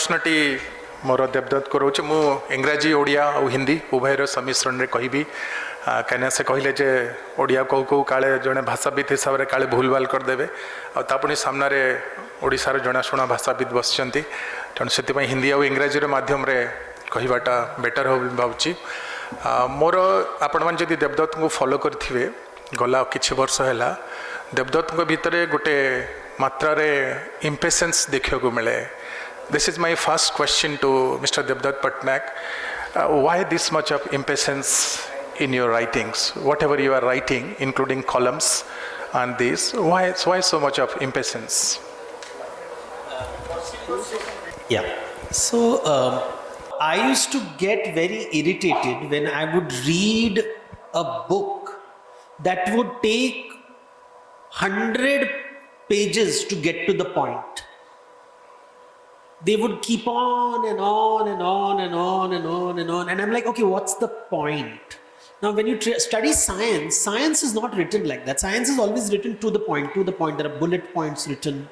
प्रश्नटी मोर देवदत्त को रोचे मु इंग्राजी ओडिया और हिंदी उभयर सम्मिश्रण में कहबी कहीं से कहले जे ओडिया कौ कौ काले जड़े भाषाविद हिसाब से काले भूलभाल करदे आपुणी सामने ओडार जनाशुना भाषाविद बसचंती तेणु से हिंदी और इंग्राजी मध्यम कहवाटा बेटर हो भावुँ मोर आपण मैंने जदि देवदत्त को फॉलो करेंगे गला किछि वर्ष है देवदत्त भितर गोटे मात्रा इम्पेशेंस देखा मिले. This is my first question to Mr. Devdutt Pattanaik. Why this much of impatience in your writings? Whatever you are writing, including columns and this, why so much of impatience? Yeah. So I used to get very irritated when I would read a book that would take 100 pages to get to the point. They would keep on and on and on and on and on and on. And I'm like, okay, what's the point? Now, when you study science, science is not written like that. Science is always written to the point, to the point. There are bullet points written.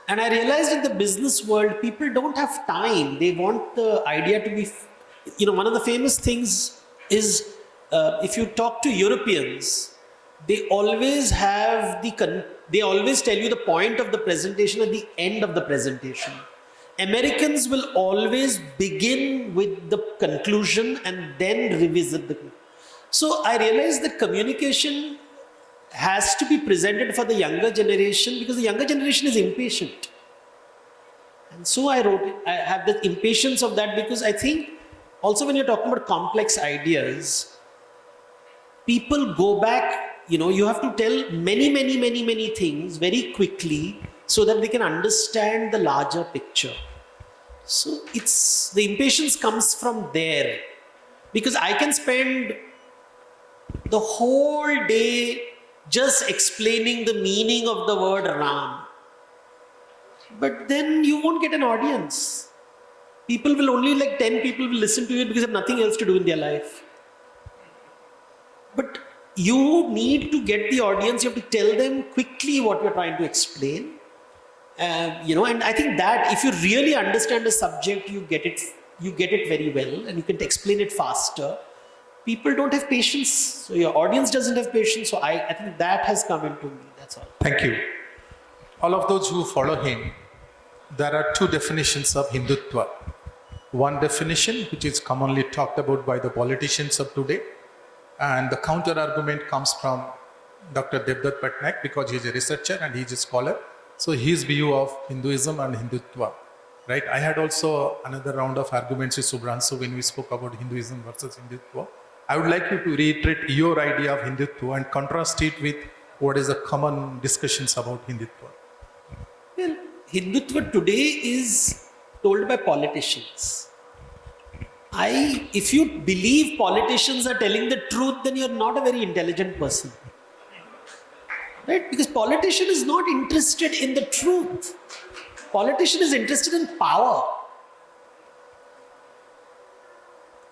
And I realized in the business world, people don't have time. They want the idea to be, one of the famous things is if you talk to Europeans, they always they always tell you the point of the presentation at the end of the presentation. Americans will always begin with the conclusion and then revisit the conclusion. So I realized that communication has to be presented for the younger generation because the younger generation is impatient. And so I wrote it. I have the impatience of that because I think also when you're talking about complex ideas, people go back, you have to tell many things very quickly so that they can understand the larger picture. So the impatience comes from there because I can spend the whole day just explaining the meaning of the word Ram. But then you won't get an audience. People will only 10 people will listen to it because they have nothing else to do in their life. But you need to get the audience, you have to tell them quickly what you're trying to explain. And I think that if you really understand a subject, you get it very well and you can explain it faster. People don't have patience, so your audience doesn't have patience. So I think that has come into me. That's all. Thank you. All of those who follow him, there are two definitions of Hindutva. One definition, which is commonly talked about by the politicians of today, and the counter argument comes from Dr. Devdutt Pattanaik because he is a researcher and he is a scholar. So his view of Hinduism and Hindutva, right? I had also another round of arguments with Subhranshu when we spoke about Hinduism versus Hindutva. I would like you to reiterate your idea of Hindutva and contrast it with what is the common discussions about Hindutva. Well, Hindutva today is told by politicians. If you believe politicians are telling the truth, then you're not a very intelligent person. Right? Because politician is not interested in the truth. Politician is interested in power.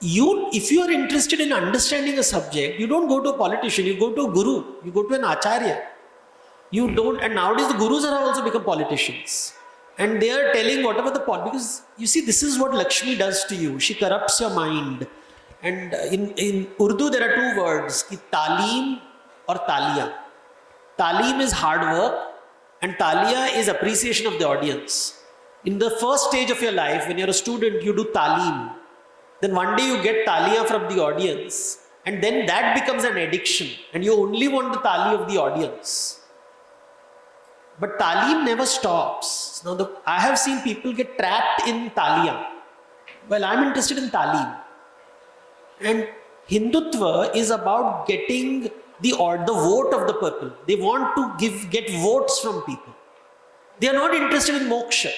If you are interested in understanding a subject, you don't go to a politician, you go to a guru, you go to an acharya. And nowadays the gurus are also become politicians. And they are telling whatever because you see, this is what Lakshmi does to you. She corrupts your mind. And in Urdu, there are two words, ki talim or taliya. Talim is hard work and taliya is appreciation of the audience. In the first stage of your life, when you're a student, you do talim. Then one day you get taliya from the audience and then that becomes an addiction and you only want the tali of the audience. But talim never stops. Now I have seen people get trapped in taliya. Well, I'm interested in talim. And Hindutva is about getting the vote of the people. They want to get votes from people. They are not interested in moksha.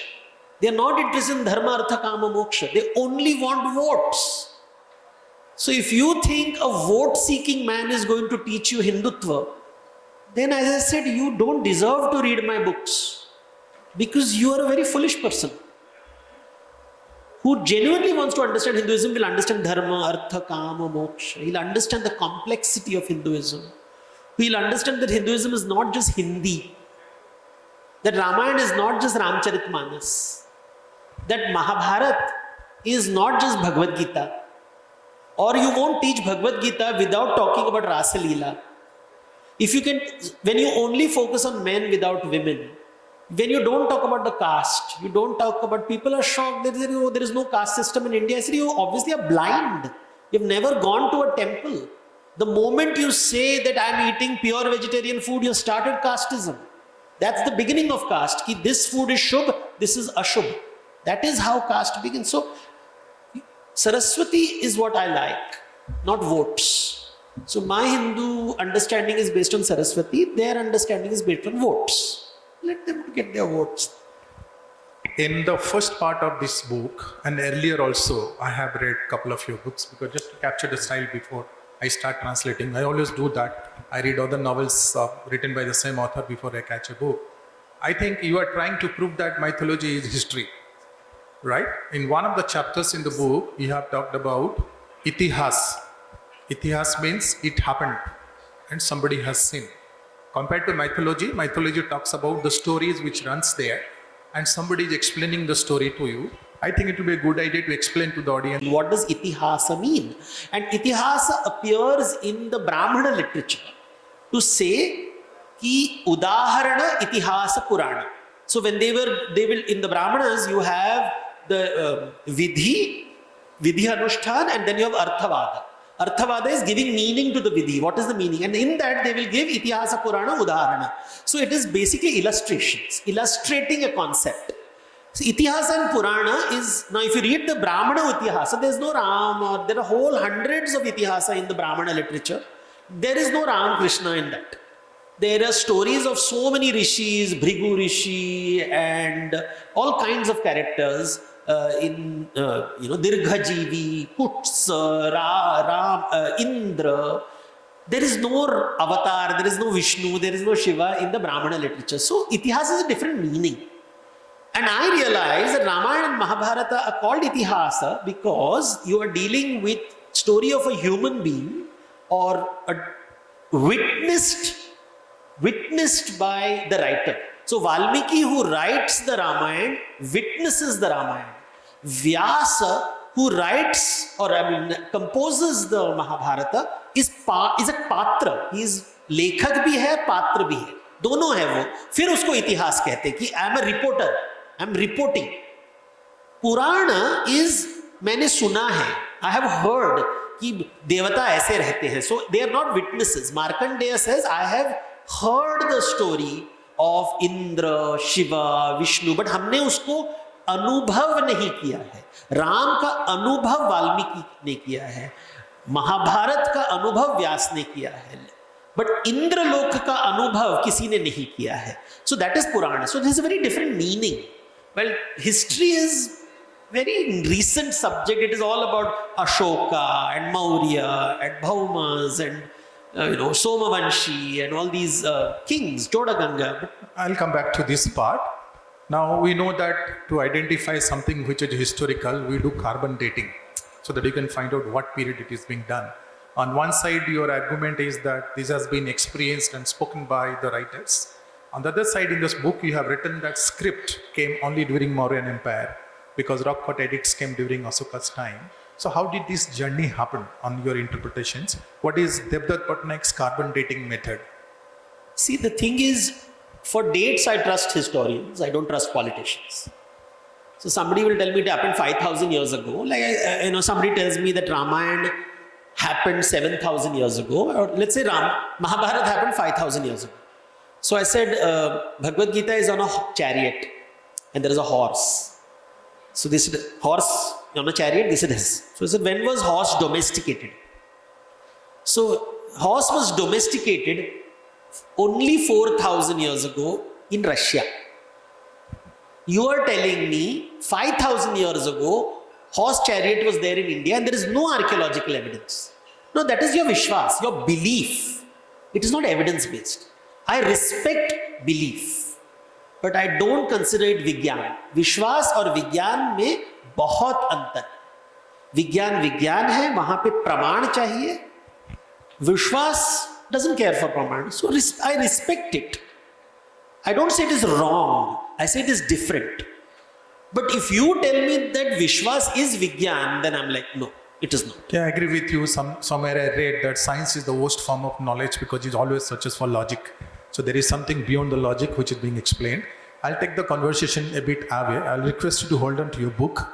They are not interested in dharma, artha, kama, moksha. They only want votes. So if you think a vote-seeking man is going to teach you Hindutva, then as I said, you don't deserve to read my books because you are a very foolish person. Who genuinely wants to understand Hinduism will understand dharma, artha, kama, moksha. He'll understand the complexity of Hinduism. He'll understand that Hinduism is not just Hindi. That Ramayana is not just Ramcharitmanas. that Mahabharata is not just Bhagavad Gita, or you won't teach Bhagavad Gita without talking about Rasa Leela. If you can, when you only focus on men without women, when you don't talk about the caste, you don't talk about, people are shocked that there is no caste system in India. I said, you obviously are blind. You've never gone to a temple. The moment you say that I'm eating pure vegetarian food, you started casteism. That's the beginning of caste. Ki this food is Shubh, this is Ashubh. That is how caste begins. So, Saraswati is what I like, not votes. So my Hindu understanding is based on Saraswati, their understanding is based on votes. Let them get their votes. In the first part of this book, and earlier also, I have read a couple of your books, because just to capture the style before I start translating, I always do that. I read all the novels written by the same author before I catch a book. I think you are trying to prove that mythology is history, right? In one of the chapters in the book, you have talked about itihas. Itihas means it happened and somebody has seen. Compared to mythology, mythology talks about the stories which runs there and somebody is explaining the story to you. I think it will be a good idea to explain to the audience. What does itihasa mean? And itihasa appears in the Brahmana literature to say ki udaharana itihasa purana. So when they will, in the Brahmanas, you have the vidhi anushtan, and then you have arthavada. Arthavada is giving meaning to the vidhi. What is the meaning? And in that they will give itihasa purana udaharana. So it is basically illustrations, illustrating a concept. So itihasa and purana is, now if you read the Brahmana itihasa, there is no Ram, or there are whole hundreds of itihasa in the Brahmana literature. There is no Ram Krishna in that. There are stories of so many rishis, Bhrigu Rishi, and all kinds of characters in Dirghajivi, Kutsa, Ram, Indra. There is no avatar, there is no Vishnu, there is no Shiva in the Brahmana literature. So itihasa is a different meaning. And I realized that Ramayana and Mahabharata are called itihasa because you are dealing with story of a human being or a witnessed by the writer. So Valmiki, who writes the Ramayana, witnesses the Ramayana. Vyasa, who writes or composes the Mahabharata, is a patra. He is लेखक भी है, पात्र भी है, दोनों है वो. फिर उसको इतिहास कहते हैं कि I am a reporter, I am reporting. Purana is मैंने सुना है, I have heard कि देवता ऐसे रहते हैं. So they are not witnesses. Markandeya says, I have heard the story of Indra, Shiva, Vishnu, but हमने उसको अनुभव नहीं किया है. राम का अनुभव वाल्मीकि ने किया है, महाभारत का अनुभव व्यास ने किया है, बट इंद्रलोक का अनुभव किसी ने नहीं किया है. So that is Purana. So this is a very different meaning. Well, history is very recent subject. It is all about Ashoka and Maurya and Bhaumas and Somavanshi and all these kings, Chodaganga. I'll come back to this part. Now we know that to identify something which is historical, we do carbon dating so that you can find out what period it is being done. On one side, your argument is that this has been experienced and spoken by the writers. On the other side, in this book, you have written that script came only during Mauryan Empire because rock cut edicts came during Ashoka's time. So how did this journey happen on your interpretations? What is Devdutt Pattanaik's carbon dating method? See, the thing is, for dates, I trust historians. I don't trust politicians. So somebody will tell me it happened 5,000 years ago. Like, somebody tells me that Ramayana happened 7,000 years ago. Or let's say Mahabharata happened 5,000 years ago. So I said, Bhagavad Gita is on a chariot and there is a horse. So this horse on a chariot, this is his. So I said, when was horse domesticated? So horse was domesticated only 4,000 years ago in Russia. You are telling me 5,000 years ago, horse chariot was there in India and there is no archaeological evidence. No, that is your vishwas, your belief. It is not evidence-based. I respect belief, but I don't consider it vigyan. Vishwas और विज्ञान में बहुत अंतर. विज्ञान विज्ञान है, वहाँ पे प्रमाण चाहिए. Vishwas doesn't care for praman. So I respect it. I don't say it is wrong. I say it is different. But if you tell me that Vishwas is Vigyan, then I'm like, no, it is not. Yeah, I agree with you. Somewhere I read that science is the worst form of knowledge because it always searches for logic. So there is something beyond the logic which is being explained. I'll take the conversation a bit away. I'll request you to hold on to your book,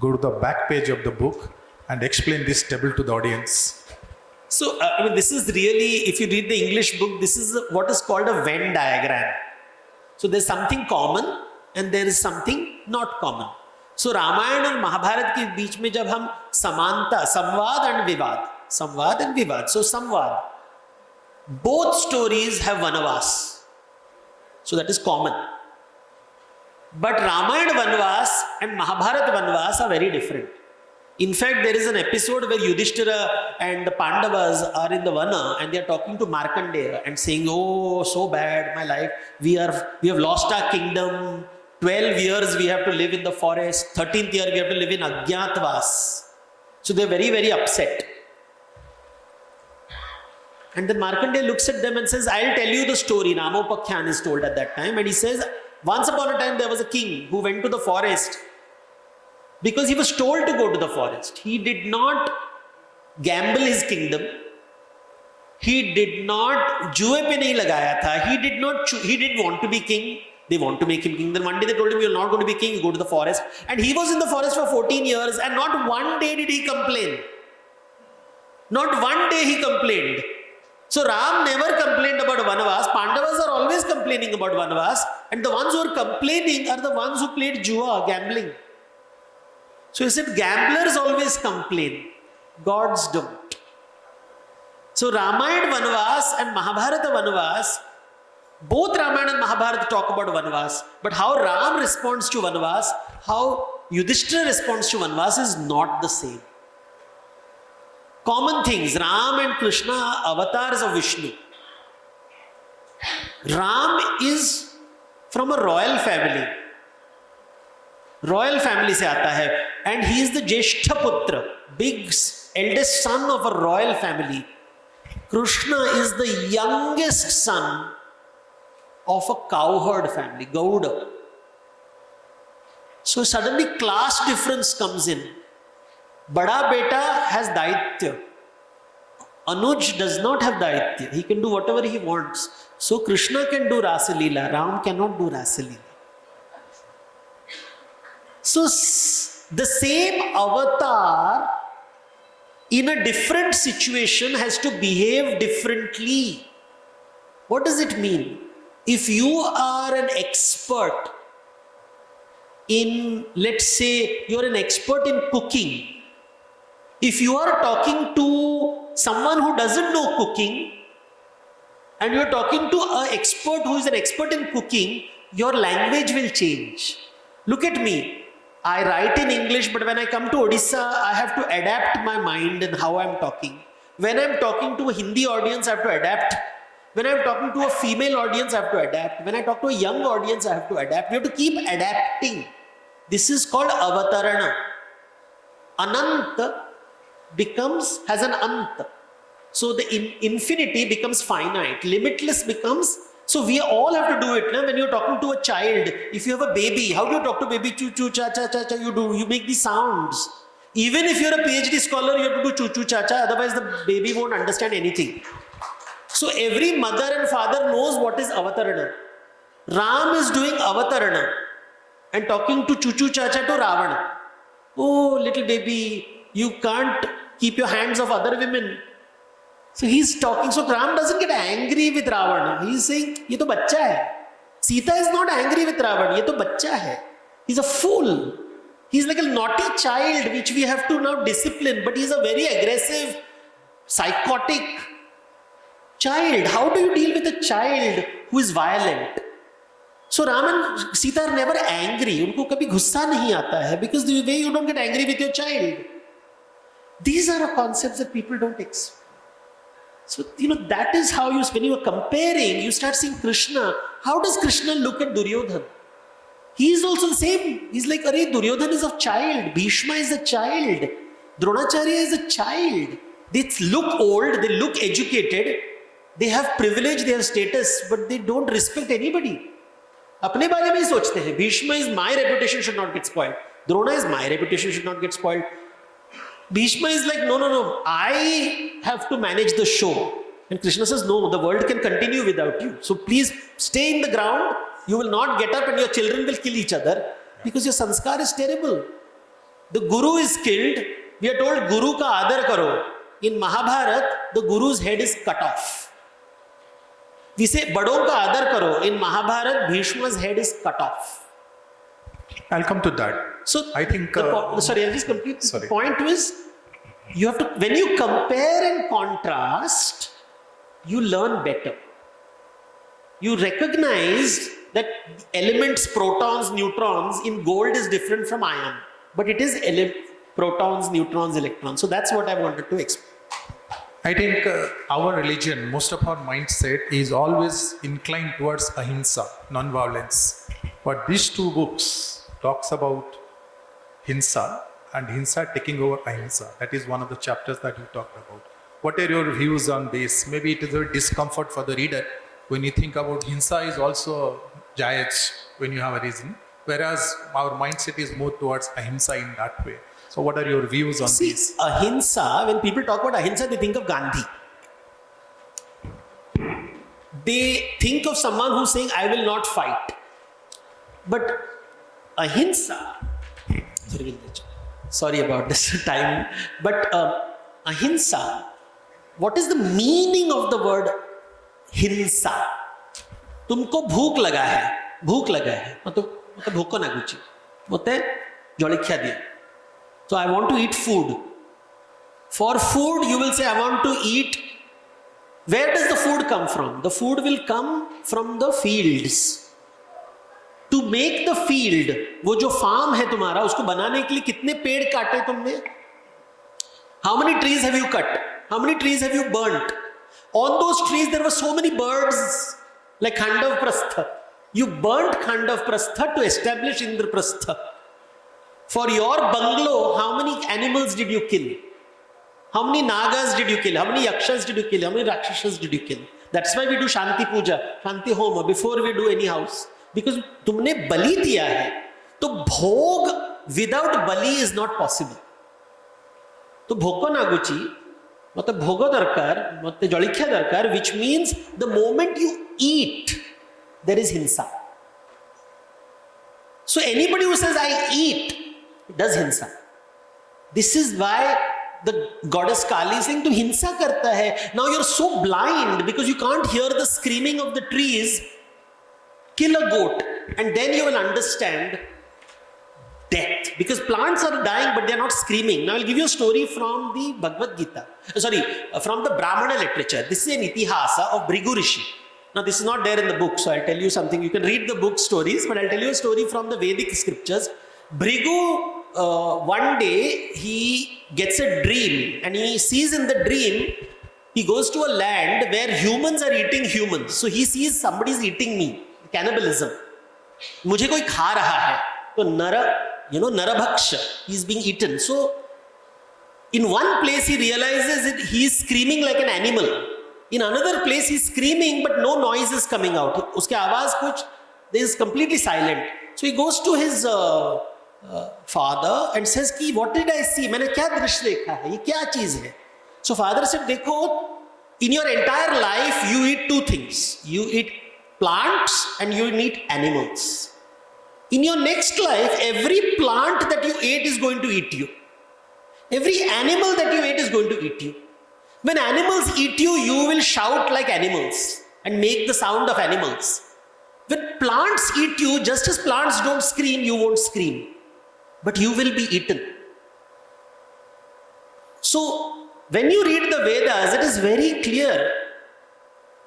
go to the back page of the book, and explain this table to the audience. So, this is really, if you read the English book, this is what is called a Venn diagram. So, there's something common and there is something not common. So, Ramayana and Mahabharata के बीच में जब हम समानता, संवाद and विवाद. So, संवाद. Both stories have Vanavas. So, that is common. But Ramayana Vanavas and Mahabharata Vanavas are very different. In fact, there is an episode where Yudhishthira and the Pandavas are in the Vana and they are talking to Markandeya and saying, oh, so bad, my life. We have lost our kingdom. 12 years we have to live in the forest. 13th year we have to live in Ajñatvas. So they are very, very upset. And then Markandeya looks at them and says, I'll tell you the story. Namopakhyan is told at that time. And he says, once upon a time there was a king who went to the forest because he was told to go to the forest. He did not gamble his kingdom. He did not juए पे नहीं लगाया था. He didn't want to be king. They want to make him king. Then one day they told him, you're not going to be king, you go to the forest. And he was in the forest for 14 years and not one day did he complain. Not one day he complained. So Ram never complained about Vanavas. Pandavas are always complaining about Vanavas. And the ones who are complaining are the ones who played jua, gambling. So he said, gamblers always complain. Gods don't. So Ramayana Vanavas and Mahabharata Vanavas, both Ramayana and Mahabharata talk about Vanavas. But how Ram responds to Vanavas, how Yudhishthira responds to Vanavas is not the same. Common things. Ram and Krishna are avatars of Vishnu. Ram is from a royal family. Royal family se aata hai. And he is the Jeshtha Putra, big eldest son of a royal family. Krishna is the youngest son of a cowherd family, Gauda. So suddenly class difference comes in. Bada beta has Daitya. Anuj does not have Daitya. He can do whatever he wants. So Krishna can do Rasa Leela. Ram cannot do Rasa Leela. So the same avatar in a different situation has to behave differently. What does it mean? If you are an expert in, let's say, you're an expert in cooking. If you are talking to someone who doesn't know cooking and you're talking to an expert who is an expert in cooking, your language will change. Look at me. I write in English, but when I come to Odisha, I have to adapt my mind and how I'm talking. When I'm talking to a Hindi audience, I have to adapt. When I'm talking to a female audience, I have to adapt. When I talk to a young audience, I have to adapt. You have to keep adapting. This is called avatarana. Ananta has an anta. So the infinity becomes finite. Limitless becomes, so we all have to do it. Now, when you're talking to a child, if you have a baby, how do you talk to baby? Choo choo cha cha cha cha. You make these sounds. Even if you're a PhD scholar, you have to do choo choo cha cha. Otherwise the baby won't understand anything. So every mother and father knows what is avatarana. Ram is doing avatarana and talking to choo choo cha cha to Ravana. Oh, little baby, you can't keep your hands off other women. So he's talking. So Ram doesn't get angry with Ravana. He's saying, ye to bachcha hai. Sita is not angry with Ravana. Ye to bachcha hai. He's a fool. He's like a naughty child which we have to now discipline. But he's a very aggressive, psychotic child. How do you deal with a child who is violent? So Ram and Sita are never angry. Unko kabhi gussa nahi aata hai because the way you don't get angry with your child. These are concepts that people don't accept. So, that is how when you are comparing, you start seeing Krishna. How does Krishna look at Duryodhana? He is also the same. He's like, Arey, Duryodhana is a child. Bhishma is a child. Dronacharya is a child. They look old, they look educated, they have privilege, they have status, but they don't respect anybody. अपने बारे में ही सोचते हैं. Bhishma is my reputation should not get spoiled. Drona is my reputation should not get spoiled. Bhishma is like, no, I have to manage the show. And Krishna says, no, the world can continue without you. So please stay in the ground. You will not get up and your children will kill each other because your sanskar is terrible. The guru is killed. We are told guru ka adar karo. In Mahabharata, the guru's head is cut off. We say badon ka adar karo. In Mahabharata, Bhishma's head is cut off. I'll come to that. So I think. Sorry, I'll just complete. The point was, you have to, when you compare and contrast, you learn better. You recognize that elements, protons, neutrons in gold is different from iron, but it is protons, neutrons, electrons. So that's what I wanted to explain. I think our religion, most of our mindset is always inclined towards ahimsa, non-violence. But these two books talks about hinsa and hinsa taking over ahimsa. That is one of the chapters that you talked about. What are your views on this? Maybe it is a discomfort for the reader when you think about hinsa is also jayaj when you have a reason, whereas our mindset is more towards ahimsa in that way. So what are your views on this? Ahimsa, when people talk about ahimsa, they think of Gandhi. They think of someone who's saying, I will not fight. But ahimsa, sorry about this time, but ahimsa, what is the meaning of the word hinsa? तुमको भूख लगा है मतलब भूख ना Gucci मते जलिखिया दिया. So I want to eat food. For food you will say I want to eat. Where does the food come from? The food will come from the fields. To make the field, वो जो farm है तुम्हारा, उसको बनाने के लिए कितने पेड़ काटे तुमने? How many trees have you cut? How many trees have you burnt? On those trees there were so many birds, like Khandavprastha. You burnt Khandavprastha to establish Indraprastha. For your bungalow, how many animals did you kill? How many nagas did you kill? How many yakshas did you kill? How many rakshasas did you kill? That's why we do Shanti Puja, Shanti Homa before we do any house. Because तुमने बलि दिया है, तो भोग without Bali is not possible. तो भोग को नागुची, मतलब भोग दरकार, मतलब जलिखिया दरकार, which means the moment you eat, there is hinsa. So anybody who says I eat does hinsa. This is why the goddess Kali is saying, "Tu hinsa karta hai." Now you're so blind because you can't hear the screaming of the trees. Kill a goat, and then you will understand death. Because plants are dying, but they are not screaming. Now I'll give you a story from the Bhagavad Gita. From the Brahmana literature. This is an itihasa of Bhrigu Rishi. Now this is not there in the book, so I'll tell you something. You can read the book stories, but I'll tell you a story from the Vedic scriptures. Bhrigu, one day he gets a dream, and he sees in the dream, he goes to a land where humans are eating humans. So he sees somebody's eating me. Cannibalism. मुझे कोई खा रहा है, तो Narabhaksha, he is being eaten. So in one place he realizes that he is screaming like an animal. In another place he is screaming but no noise is coming out. उसके आवाज कुछ, there is completely silent. So he goes to his father and says कि what did I see? मैंने क्या दृश्य देखा है? ये क्या चीज है? So father said, देखो, in your entire life you eat two things. You eat plants and you eat animals. In your next life, every plant that you ate is going to eat you. Every animal that you ate is going to eat you. When animals eat you, you will shout like animals and make the sound of animals. When plants eat you, just as plants don't scream, you won't scream. But you will be eaten. So, when you read the Vedas, it is very clear.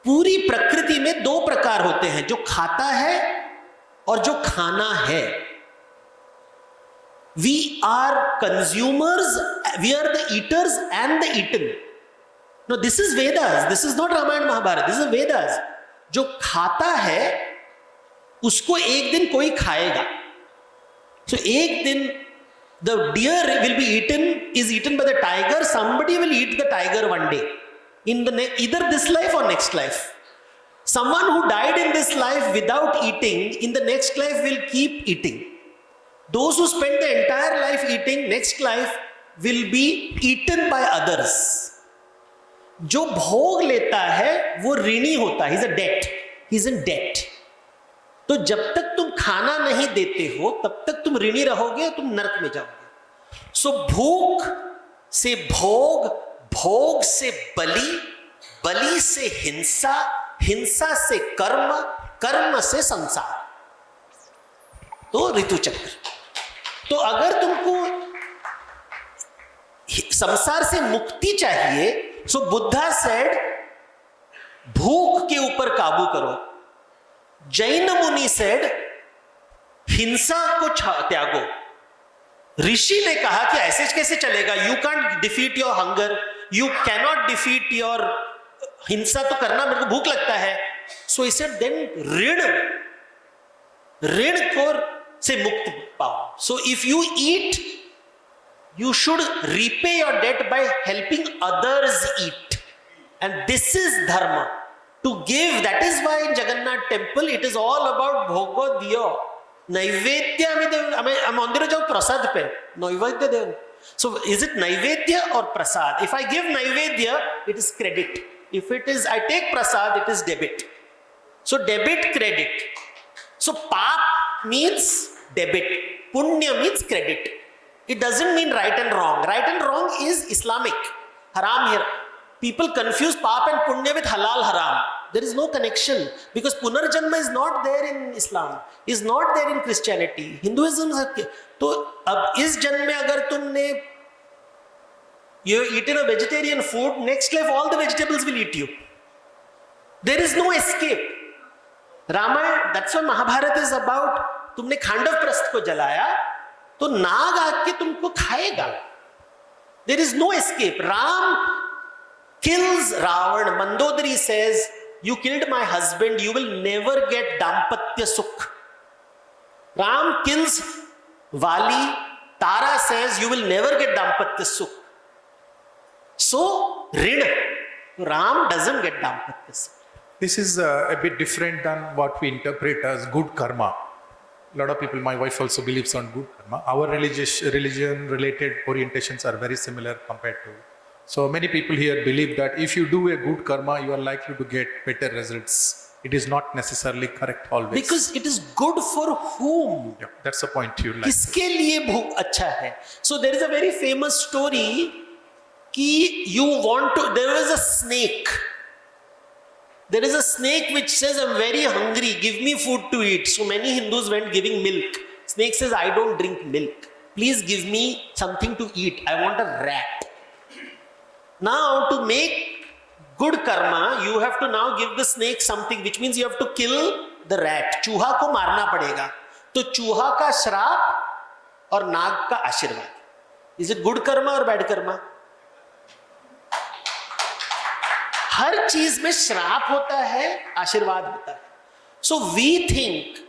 पूरी प्रकृति में दो प्रकार होते हैं, जो खाता है और जो खाना है. We are consumers, we are the eaters and the eaten. No, this is Vedas. This is not Ramayana Mahabharata. This is Vedas. जो खाता है उसको एक दिन कोई खाएगा. So एक दिन the deer will be eaten by the tiger. Somebody will eat the tiger one day. In the either this life or next life. Someone who died in this life without eating, in the next life will keep eating. Those who spend the entire life eating, next life will be eaten by others. जो भोग लेता है वो ऋणी होता है, he is in debt. तो जब तक तुम खाना नहीं देते हो तब तक तुम ऋणी रहोगे, तुम नरक में जाओगे. सो भूख से भोग, भोग से बलि, बलि से हिंसा, हिंसा से कर्म, कर्म से संसार. तो ऋतु चक्र. तो अगर तुमको संसार से मुक्ति चाहिए, सो बुद्धा सेड भूख के ऊपर काबू करो. जैन मुनि सेड हिंसा को त्यागो. ऋषि ने कहा कि ऐसे कैसे चलेगा, you can't defeat your hunger, you cannot defeat your, हिंसा तो करना, मेरे को भूख लगता है. सो ही सेड देन ऋण, ऋण को से मुक्त पाओ. So if you eat, you should repay your debt by helping others eat, and this is dharma, to give. That is why in Jagannath temple it is all about bhogo diyo, naivedya. I'm मंदिर जाओ प्रसाद पे नैवेद्य दे. So is it naivedya or prasad? If I give naivedya, it is credit. If it is I take prasad, it is debit. So debit, credit. So paap means debit, punya means credit. It doesn't mean right and wrong. Right and wrong is Islamic. Haram here. People confuse paap and punya with halal haram. There is no connection, because punarjanma is not there in Islam, is not there in Christianity. Hinduism है. तो अब इस जन्म में अगर तुमने you eaten a vegetarian food, next life all the vegetables will eat you. There is no escape. Ramayana, that's what Mahabharata is about. तुमने खांडव प्रस्थ को जलाया तो नाग आके तुमको खाएगा. There is no escape. Ram kills Ravan. Mandodari says, you killed my husband, you will never get dampatya sukh. Ram kills Vali. Tara says, you will never get dampatya sukh. So rid. Ram doesn't get dampatya sukh. This is a bit different than what we interpret as good karma. A lot of people, my wife also believes on good karma. Our religion related orientations are very similar compared to. So many people here believe that if you do a good karma, you are likely to get better results. It is not necessarily correct always. Because it is good for whom? Yeah, that's the point you like. किसके लिए भोग अच्छा है? So there is a very famous story कि you want to, there was a snake. There is a snake which says, I'm very hungry, give me food to eat. So many Hindus went giving milk. Snake says, I don't drink milk. Please give me something to eat. I want a rat. Now to make good karma, you have to now give the snake something, which means you have to kill the rat. चूहा को मारना पड़ेगा. तो चूहा का श्राप और नाग का आशीर्वाद. Is it good karma or bad karma? हर चीज में श्राप होता है, आशीर्वाद होता है. So we think.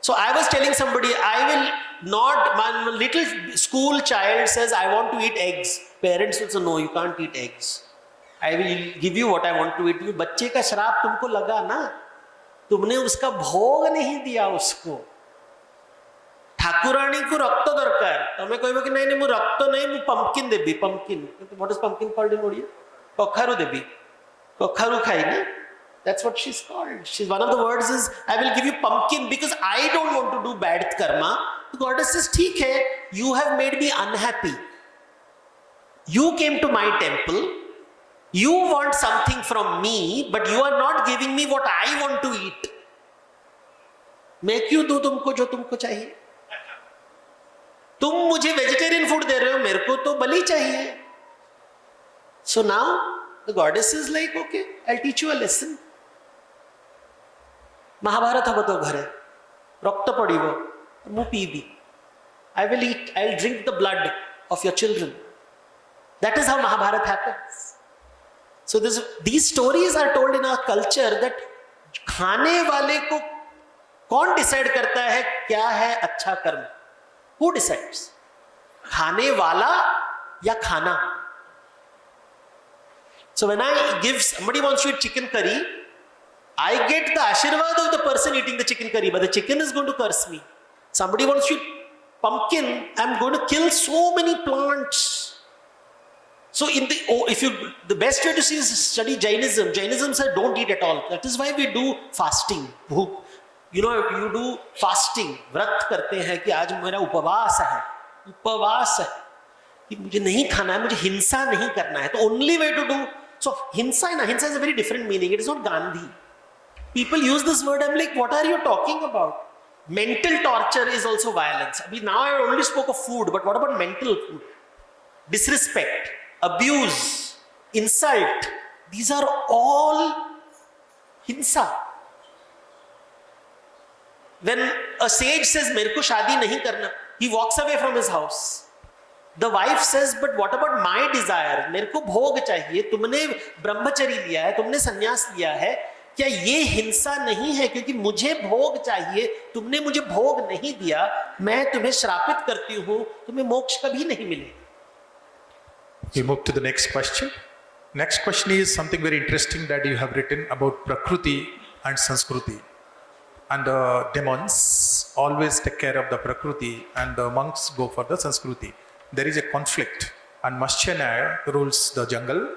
So I was telling somebody, I will not, my little school child says, I want to eat eggs. Parents will say, no, you can't eat eggs. I will give you what I want to eat. बच्चे का श्राप तुमको लगा ना, तुमने उसका भोग नहीं दिया उसको. ठाकुराणी को रक्त दरकार. तमें कहबो कि नहीं मु रक्त नहीं, मु pumpkin Devi. Pumpkin. What is pumpkin called in Odia? कखारू देबी. कखारू खाएगी. That's what she's called. She's one of the words is, I will give you pumpkin because I don't want to do bad karma. The goddess says, ठीक है, you have made me unhappy. You came to my temple. You want something from me, but you are not giving me what I want to eat. मैं क्यों दूं तुमको जो तुमको चाहिए? तुम मुझे वेजिटेरियन फूड दे रहे हो, मेरे को तो बलि चाहिए. So now the goddess is like, okay, I'll teach you a lesson. Mahabharat हब तो घरे रक्त पड़िबो मु पीबी. I will eat, I will drink the blood of your children. That is how Mahabharata happens. So these stories are told in our culture that खाने वाले को कौन डिसाइड करता है क्या है अच्छा कर्म? Who decides? खाने वाला या खाना? So when I give, somebody wants to eat chicken curry, I get the ashirvad of the person eating the chicken curry, but the chicken is going to curse me. Somebody wants to eat pumpkin, I'm going to kill so many plants. So the best way to see is study Jainism. Jainism said don't eat at all. That is why we do fasting. You know, you do fasting. व्रत करते हैं कि आज मेरा उपवास है, उपवास है कि मुझे नहीं खाना है, मुझे हिंसा नहीं करना है. तो only way to do so hinsa is a very different meaning. It is not Gandhi. People use this word. I'm like, what are you talking about? Mental torture is also violence. I mean, now I only spoke of food, but what about mental food? Disrespect, abuse, insult. These are all hinsa. When a sage says, "Mere ko shaadi nahi karna," he walks away from his house. The wife says, "But what about my desire? मेरे को भोग चाहिए. तुमने ब्रह्मचर्य लिया है, तुमने संन्यास लिया है. क्या ये हिंसा नहीं है? क्योंकि मुझे भोग चाहिए, तुमने मुझे भोग नहीं दिया, मैं तुम्हें श्रापित करती हूं, तुम्हें मोक्ष कभी नहीं मिलेगा." We move to the next question. Next question is something very interesting that you have written about Prakriti and Sanskriti. And the demons always take care of the Prakriti and the monks go for the Sanskriti. There is a conflict and Maschanaya rules the jungle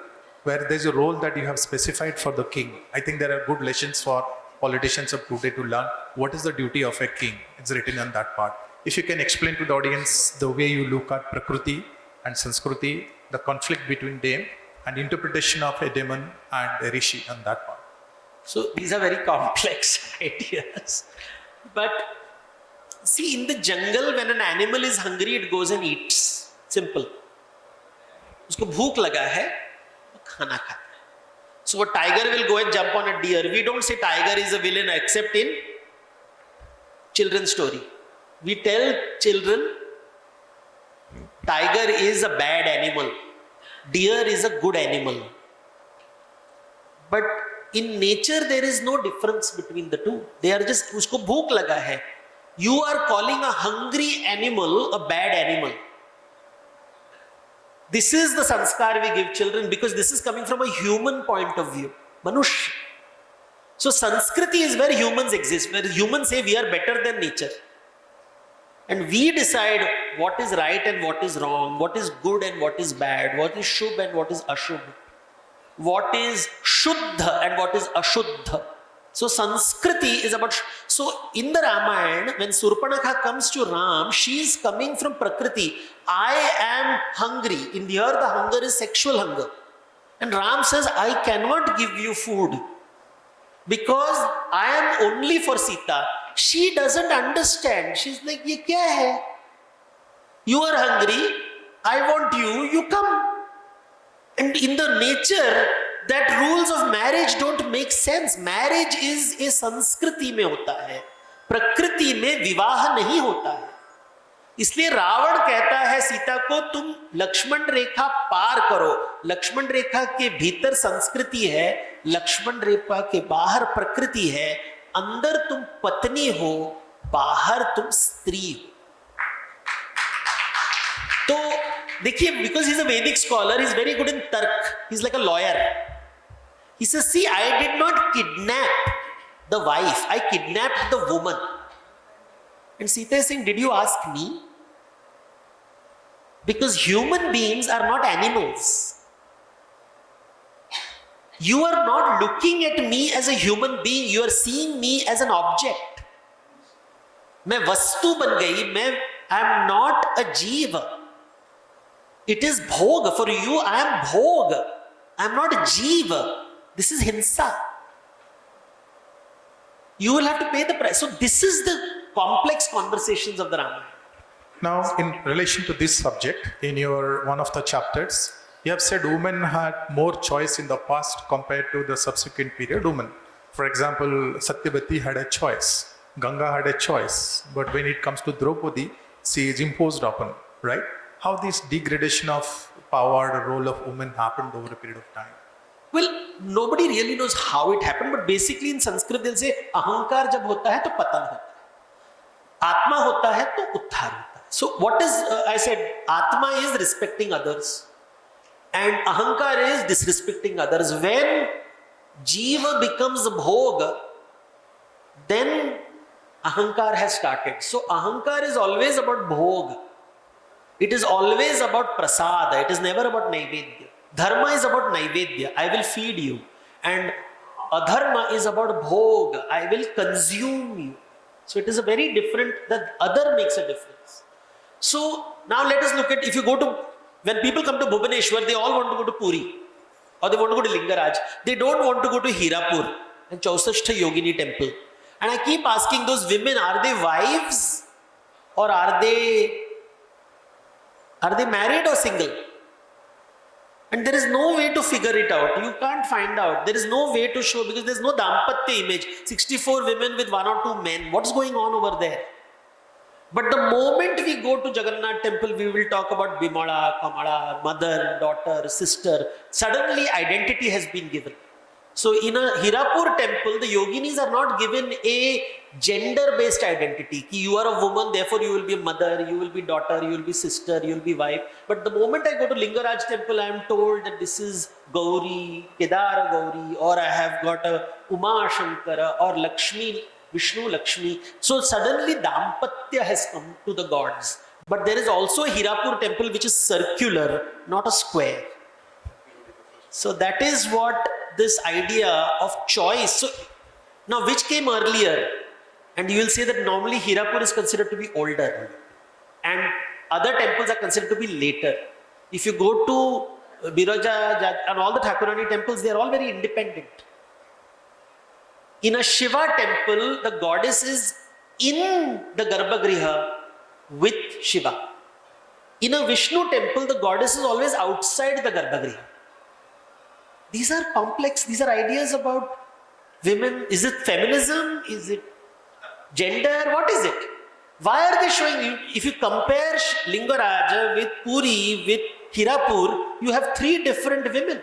where there is a role that you have specified for the king. I think there are good lessons for politicians of today to learn what is the duty of a king. It's written on that part. If you can explain to the audience the way you look at Prakriti and Sanskriti, the conflict between them and interpretation of a demon and a rishi on that part. So these are very complex ideas. But see, in the jungle, when an animal is hungry, it goes and eats. Simple. उसको भूख लगा है, वो खाना खाता है. So a tiger will go and jump on a deer. We don't say tiger is a villain except in children's story. We tell children tiger is a bad animal, deer is a good animal. But in nature there is no difference between the two. They are just, उसको भूख लगा है. You are calling a hungry animal a bad animal. This is the sanskar we give children because this is coming from a human point of view. Manushya. So Sanskriti is where humans exist, where humans say we are better than nature. And we decide what is right and what is wrong, what is good and what is bad, what is shubh and what is ashubh, what is shuddha and what is ashuddha. So Sanskriti is about, so in the Ramayana, when Surpanakha comes to Ram, she is coming from Prakriti. I am hungry. In here the hunger is sexual hunger. And Ram says, I cannot give you food because I am only for Sita. She doesn't understand. She's like, ye kya hai? You are hungry, I want you, you come. And in the nature, that rules of marriage don't make sense. Marriage is a Sanskriti में होता है, प्रकृति में विवाह नहीं होता है. इसलिए रावण कहता है सीता को, तुम लक्ष्मण रेखा पार करो. लक्ष्मण रेखा के भीतर संस्कृति है, लक्ष्मण रेखा के बाहर प्रकृति है. अंदर तुम पत्नी हो, बाहर तुम स्त्री हो. तो देखिए, because he's a Vedic scholar, he's very good in tark. He's like a lawyer. He says, see, I did not kidnap the wife, I kidnapped the woman. And Sita is saying, did you ask me? Because human beings are not animals. You are not looking at me as a human being, you are seeing me as an object. मैं वस्तु बन गई, I am not a जीव. It is bhog. For you, I am bhog. I am not jeeva. This is hinsa. You will have to pay the price. So this is the complex conversations of the Ramayana. Now, in relation to this subject, in your one of the chapters, you have said women had more choice in the past compared to the subsequent period. Women, for example, Satyavati had a choice. Ganga had a choice. But when it comes to Draupadi, she is imposed upon, right? How this degradation of power, the role of women happened over a period of time? Well, nobody really knows how it happened, but basically in Sanskrit they'll say, ahankar jab hota hai to patan hota hai. Atma hota hai to utthar hota hai. So what is, I said, Atma is respecting others and ahankar is disrespecting others. When Jiva becomes bhog, then ahankar has started. So ahankar is always about bhog. It is always about prasada. It is never about naivedya. Dharma is about naivedya. I will feed you. And adharma is about bhog. I will consume you. So it is a very different, the other makes a difference. So now let us look at, if you go to, when people come to Bhubaneswar, they all want to go to Puri. Or they want to go to Lingaraj. They don't want to go to Hirapur and Chausashta Yogini temple. And I keep asking those women, are they wives? Or are they married or single? And there is no way to figure it out. You can't find out. There is no way to show, because there is no Dampatya image. 64 women with 1 or 2 men. What's going on over there? But the moment we go to Jagannath temple, we will talk about Bimala, Kamala, mother, daughter, sister. Suddenly identity has been given. So in a Hirapur temple, the yoginis are not given a gender-based identity. Ki you are a woman, therefore you will be a mother, you will be daughter, you will be sister, you will be wife. But the moment I go to Lingaraj temple, I am told that this is Gauri, Kedara Gauri, or I have got a Uma Shankara, or Lakshmi, Vishnu Lakshmi. So suddenly Dampatya has come to the gods. But there is also a Hirapur temple which is circular, not a square. So that is what this idea of choice. So now which came earlier? And you will say that normally Hirapur is considered to be older and other temples are considered to be later. If you go to Biroja and all the Thakurani temples, they are all very independent. In a Shiva temple, the goddess is in the Garbhagriha with Shiva. In a Vishnu temple, the goddess is always outside the Garbhagriha. These are complex, these are ideas about women. Is it feminism? Is it gender? What is it? Why are they showing you? If you compare Lingaraja with Puri, with Hirapur, you have 3 different women.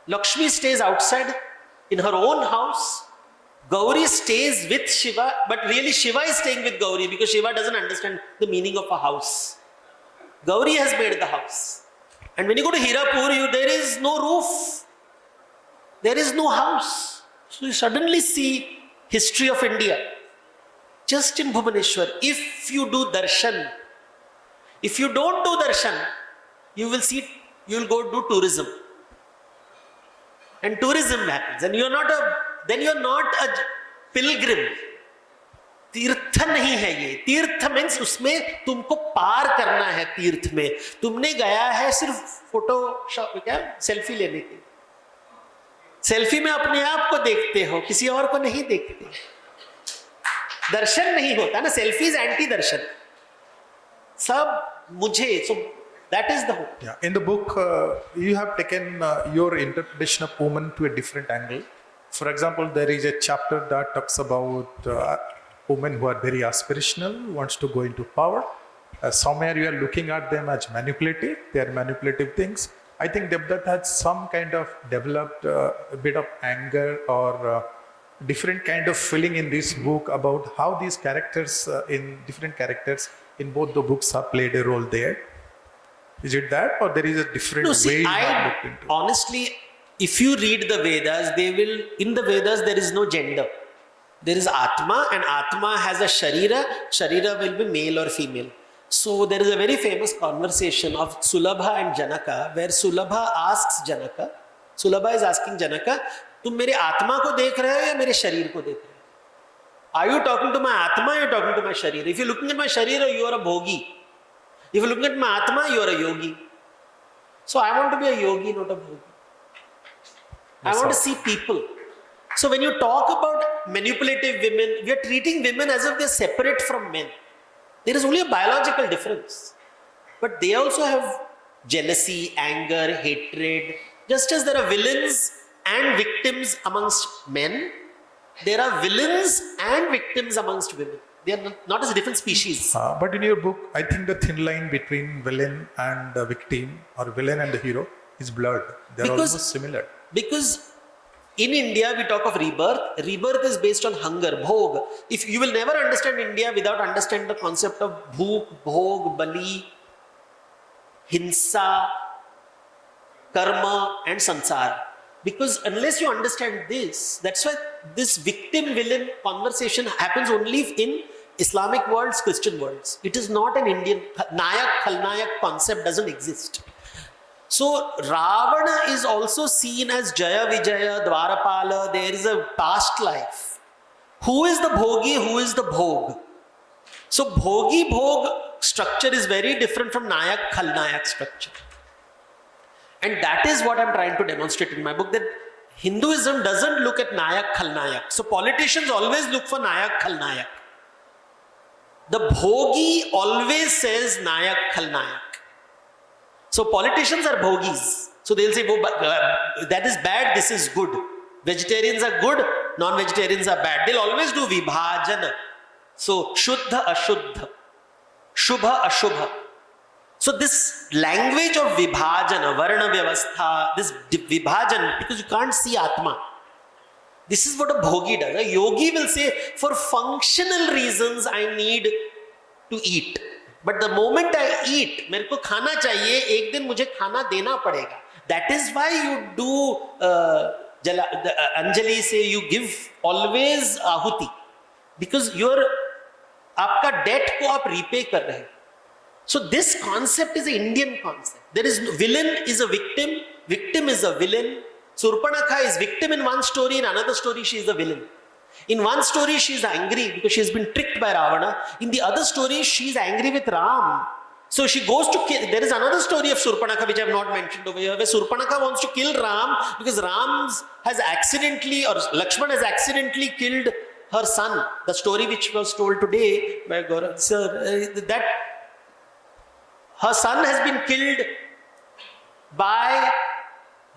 Lakshmi stays outside in her own house. Gauri stays with Shiva, but really Shiva is staying with Gauri because Shiva doesn't understand the meaning of a house. Gauri has made the house. And when you go to Hirapur, there is no roof. There is no house. So you suddenly see history of India. Just in Bhubaneswar, if you do darshan, if you don't do darshan, you will go do tourism. And tourism happens. And you're not a pilgrim. तीर्थ नहीं है ये. तीर्थ means उसमें तुमको पार करना है. तीर्थ में तुमने गया है सिर्फ फोटो क्या सेल्फी लेने के. सेल्फी में अपने आप को देखते हो, किसी और को नहीं देखते. दर्शन नहीं होता ना. सेल्फी इज एंटी दर्शन. सब मुझे. So that is the hope. Yeah. In the book, you have taken your interpretation of woman to a different angle. For example, there is a chapter that talks about women who are very aspirational, wants to go into power. Somewhere you are looking at them as manipulative. They are manipulative things. I think Devdutt has some kind of developed a bit of anger or different kind of feeling in this book about how these characters, different characters in both the books have played a role there. Is it that, or there is a different way you have looked into it? Honestly, if you read the Vedas, in the Vedas there is no gender. There is Atma, and Atma has a Sharira. Sharira will be male or female. So there is a very famous conversation of Sulabha and Janaka, where Sulabha asks Janaka, Sulabha is asking Janaka, तुम मेरे आत्मा को देख रहे हो या मेरे शरीर को देख रहे हो? Are you talking to my Atma or you are talking to my Sharira? If you are looking at my Sharira, you are a bhogi. If you are looking at my Atma, you are a yogi. So I want to be a yogi, not a bhogi. I want to see people. So when you talk about manipulative women, we are treating women as if they are separate from men. There is only a biological difference. But they also have jealousy, anger, hatred. Just as there are villains and victims amongst men, there are villains and victims amongst women. They are not as different species. But in your book, I think the thin line between villain and the victim, or villain and the hero, is blurred. They are almost similar. Because in India, we talk of rebirth. Rebirth is based on hunger, bhog. If you will never understand India without understanding the concept of bhuk, bhog, bali, hinsa, karma and sansara. Because unless you understand this, that's why this victim-villain conversation happens only in Islamic worlds, Christian worlds. It is not an Indian, Nayak, Khalnayak concept doesn't exist. So Ravana is also seen as Jaya Vijaya, Dwarapala. There is a past life. Who is the Bhogi? Who is the Bhog? So Bhogi Bhog structure is very different from Nayak Khalnayak structure. And that is what I'm trying to demonstrate in my book, that Hinduism doesn't look at Nayak Khalnayak. So politicians always look for Nayak Khalnayak. The Bhogi always says Nayak Khalnayak. So politicians are bhogis. So they'll say, that is bad, this is good. Vegetarians are good, non-vegetarians are bad. They'll always do vibhajana. So Shuddha Ashuddha, Shubha Ashubha. So this language of vibhajana, Varna Vyavastha, this vibhajan, because you can't see Atma. This is what a bhogi does. A yogi will say, for functional reasons I need to eat. But the moment I eat, मेरे को खाना चाहिए, एक दिन मुझे खाना देना पड़ेगा. That is why you do Anjali, say you give always ahuti. Because आपका debt को आप repay कर रहे हैं. So this concept is an Indian concept. There is villain is a victim, victim is a villain. Surpanakha is victim in one story, in another story she is a villain. In one story she is angry because she has been tricked by Ravana. In the other story she is angry with Ram. So she goes to kill. There is another story of Surpanakha which I have not mentioned over here, where Surpanakha wants to kill Ram because Ram has accidentally, or Lakshman has accidentally killed her son. The story which was told today by Gaurav sir, that her son has been killed by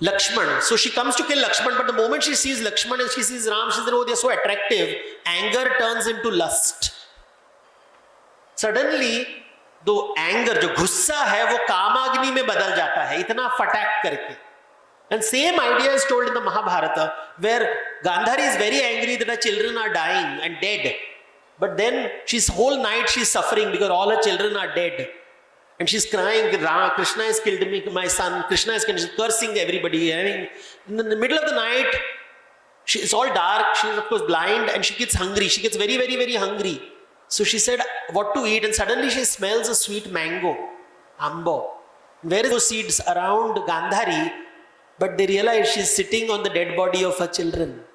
Lakshman. So she comes to kill Lakshman, but the moment she sees Lakshman and she sees Ram, she says, oh, they are so attractive. Anger turns into lust. Suddenly, the anger, जो गुस्सा है, वो कामाग्नि में बदल जाता है, इतना फटाक करके. And same idea is told in the Mahabharata, where Gandhari is very angry that her children are dying and dead. But then she's whole night she's suffering because all her children are dead. And she's crying, Krishna has killed me, my son, Krishna has killed me, she's cursing everybody. I mean, in the middle of the night, it's all dark, she's of course blind, and she gets hungry. She gets very, very, very hungry. So she said, what to eat? And suddenly she smells a sweet mango, ambo. Where is those seeds? Around Gandhari, but they realize she's sitting on the dead body of her children.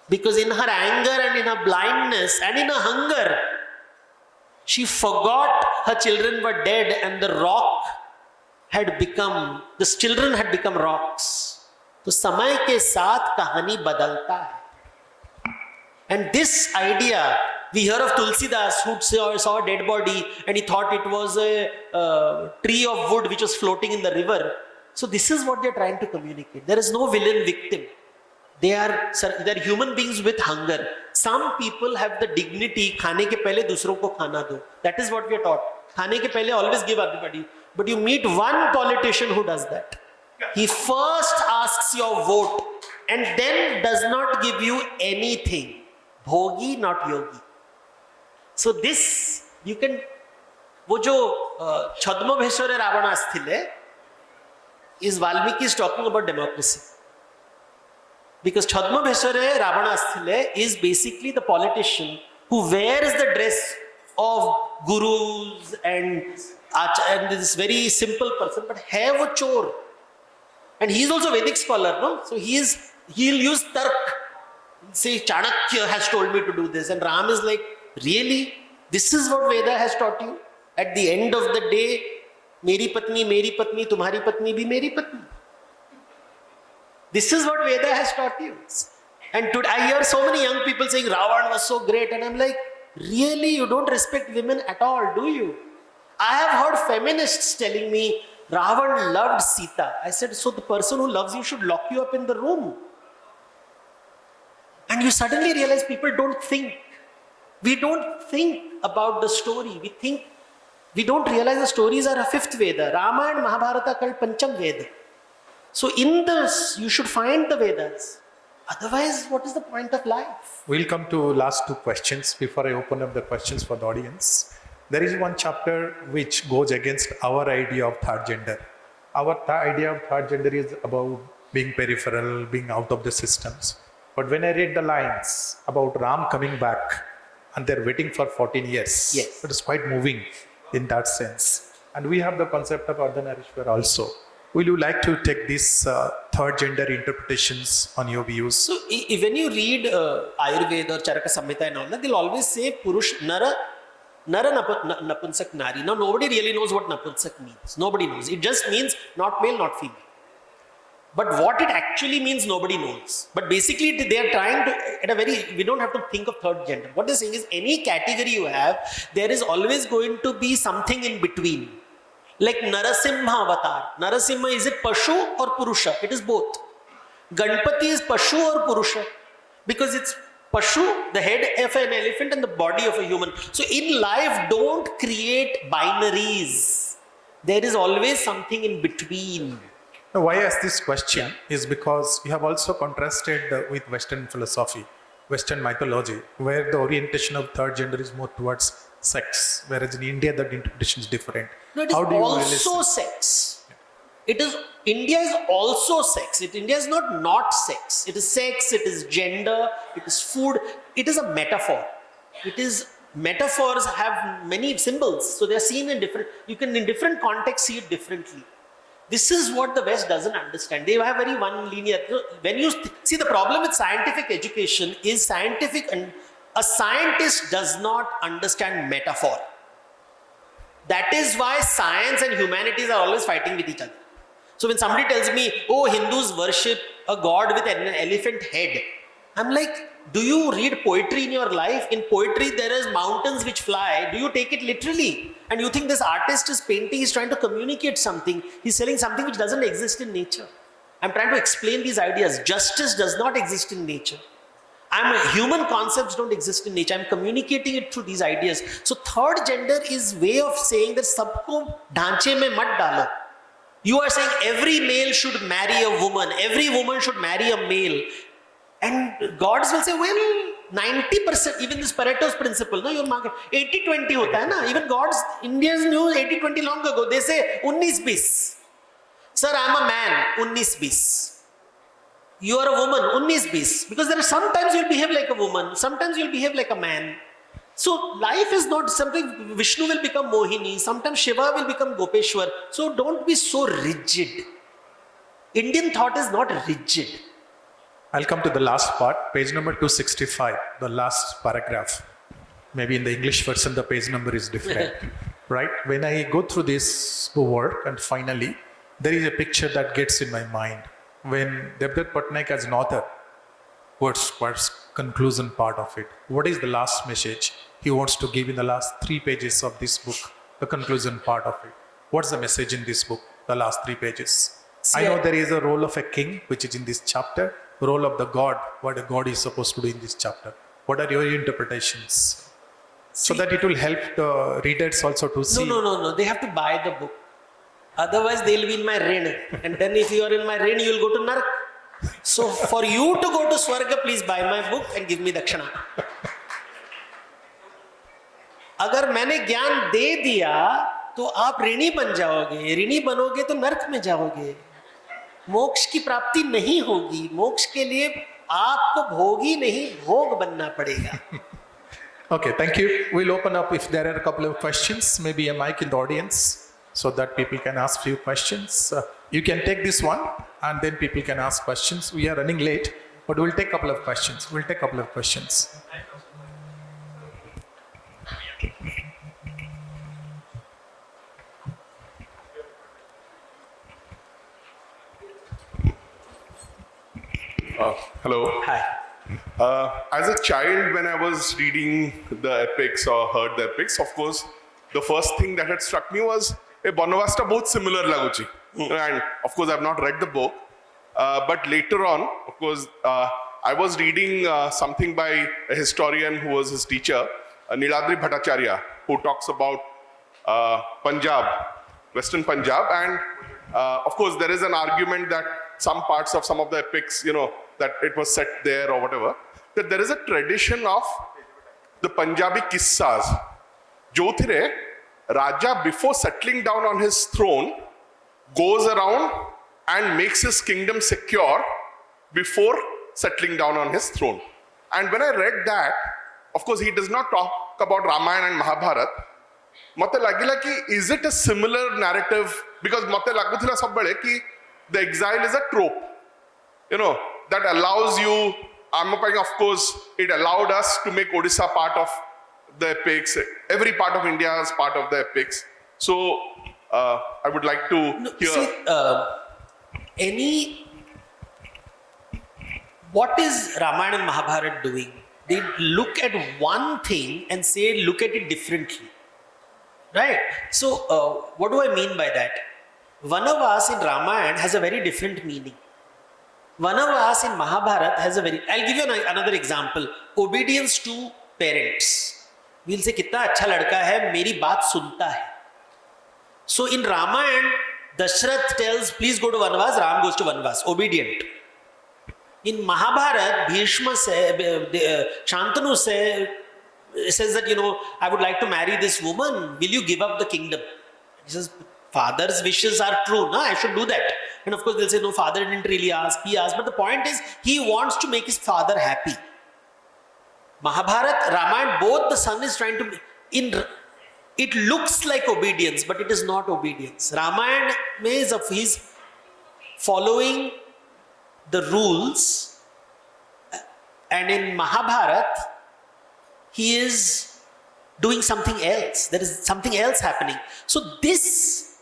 Because in her anger and in her blindness and in her hunger, she forgot her children were dead and the children had become rocks. So समय के साथ कहानी बदलता है. And this idea, we hear of Tulsidas who saw a dead body and he thought it was a tree of wood which was floating in the river. So this is what they are trying to communicate. There is no villain victim. They are human beings with hunger. Some people have the dignity, खाने के पहले दूसरों को खाना दो. That is what we are taught. खाने के पहले always give everybody. But you meet one politician who does that. He first asks your vote and then does not give you anything. Bhogi, not yogi. So this, you can, वो जो छद्मभेश्वर Ravan अस्थिले, is Valmiki is talking about democracy. Because Chadmabhesware Ravana Asthile is basically the politician who wears the dress of gurus and this very simple person, but have a chore. And he is also Vedic scholar, no? So he'll use Tark. Say, Chanakya has told me to do this. And Ram is like, really? This is what Veda has taught you? At the end of the day, Meri patni, tumhari patni bhi meri patni. This is what Veda has taught you. And today I hear so many young people saying Ravan was so great, and I'm like, really, you don't respect women at all, do you? I have heard feminists telling me Ravan loved Sita. I said, so the person who loves you should lock you up in the room. And you suddenly realize people don't think. We don't think about the story. We don't realize the stories are a fifth Veda. Ramayana and Mahabharata are called Pancham Veda. So in this, you should find the Vedas. Otherwise, what is the point of life? We'll come to last two questions before I open up the questions for the audience. There is one chapter which goes against our idea of third gender. Our idea of third gender is about being peripheral, being out of the systems. But when I read the lines about Ram coming back and they're waiting for 14 years, Yes. it is quite moving in that sense. And we have the concept of Ardhanarishwar also. Will you like to take these third gender interpretations on your views? So when you read Ayurveda or Charaka Samhita and all that, they'll always say Purush, Nara, Napunsak, Nari. Now nobody really knows what Napunsak means. Nobody knows. It just means not male, not female. But what it actually means, nobody knows. But basically, they are trying to, we don't have to think of third gender. What they're saying is, any category you have, there is always going to be something in between. Like Narasimha avatar. Narasimha, is it Pashu or Purusha? It is both. Ganpati is Pashu or Purusha? Because it's Pashu, the head of an elephant and the body of a human. So in life, don't create binaries. There is always something in between. Now, why I ask this question is because you have also contrasted with Western philosophy, Western mythology, where the orientation of third gender is more towards sex, whereas in India the interpretation is different. No, it is also sex. It is, India is also sex. India is not sex. It is sex, it is gender, it is food. It is a metaphor. It is, metaphors have many symbols. So they are seen in different, you can in different contexts see it differently. This is what the West doesn't understand. They have very one linear. When you see, the problem with scientific education is scientific, and a scientist does not understand metaphor. That is why science and humanities are always fighting with each other. So when somebody tells me, oh, Hindus worship a god with an elephant head, I'm like, do you read poetry in your life? In poetry, there is mountains which fly. Do you take it literally? And you think this artist is painting, he's trying to communicate something. He's selling something which doesn't exist in nature. I'm trying to explain these ideas. Justice does not exist in nature. Human concepts don't exist in nature. I'm communicating it through these ideas. So third gender is way of saying that sabko dhanche mein mat dalo. You are saying every male should marry a woman. Every woman should marry a male. And gods will say, well, 90%, even this Pareto's principle, no, your market, 80-20 hota hai na. Even gods, Indians knew 80-20 long ago. They say, 19-20. Sir, I am a man, 19-20. You are a woman, 19-20. Because there are sometimes you'll behave like a woman, sometimes you'll behave like a man. So life is not something, Vishnu will become Mohini, sometimes Shiva will become Gopeshwar. So don't be so rigid. Indian thought is not rigid. I'll come to the last part, page number 265, the last paragraph. Maybe in the English version, the page number is different, right? When I go through this work, and finally, there is a picture that gets in my mind. When Devdutt Pattanaik as an author, what's conclusion part of it? What is the last message he wants to give in the last 3 pages of this book, the conclusion part of it? What's the message in this book, the last 3 pages? I know there is a role of a king, which is in this chapter, role of the god, what a god is supposed to do in this chapter. What are your interpretations? So that it will help the readers also to see. No. They have to buy the book. Otherwise, they'll be in my rin. And then if you are in my rin, you will go to Nark. So for you to go to Swarga, please buy my book and give me Dakshana. अगर मैंने ज्ञान दे दिया तो आप ऋणी बन जाओगे, ऋणी बनोगे तो नर्क में जाओगे, मोक्ष की प्राप्ति नहीं होगी, मोक्ष के लिए आपको भोगी नहीं भोग बनना पड़ेगा. Okay, thank you. We'll open up if there are a couple of questions, maybe a mic in the audience so that people can ask few questions. You can take this one and then people can ask questions. We are running late, but we'll take a couple of questions. Hello. Hi. As a child, when I was reading the epics or heard the epics, of course, the first thing that had struck me was a Bonavasta both similar laguchi. And of course, I've not read the book. But later on, of course, I was reading something by a historian who was his teacher, Niladri Bhattacharya, who talks about Punjab, Western Punjab. And of course, there is an argument that some parts of some of the epics, that it was set there or whatever, that there is a tradition of the Punjabi kissas. Jothire, Raja, before settling down on his throne, goes around and makes his kingdom secure before settling down on his throne. And when I read that, of course, he does not talk about Ramayana and Mahabharata. Mate lagila ki is it a similar narrative? Because mate laguthila sabbale ki the exile is a trope, that allows you. Of course, it allowed us to make Odisha part of the epics. Every part of India is part of the epics. So I would like to hear. What is Ramayana and Mahabharata doing? They look at one thing and say, look at it differently. Right? So, what do I mean by that? Vanavas in Ramayana has a very different meaning. Vanavas in Mahabharata has a very... I'll give you another example. Obedience to parents. We'll say, कितना अच्छा लड़का है, मेरी बात सुनता है. So in Ramayana, Dashrath tells, please go to Vanavas, Ram goes to Vanavas. Obedient. In Mahabharata, Bhishma Shantanu says that, I would like to marry this woman. Will you give up the kingdom? He says, father's wishes are true. No, I should do that. And of course, they'll say, no, father didn't really ask. He asked. But the point is, he wants to make his father happy. Mahabharata, Ramayana, both the son is trying to... It looks like obedience, but it is not obedience. Ramayana he's following the rules, and in Mahabharata, he is doing something else. There is something else happening. So this,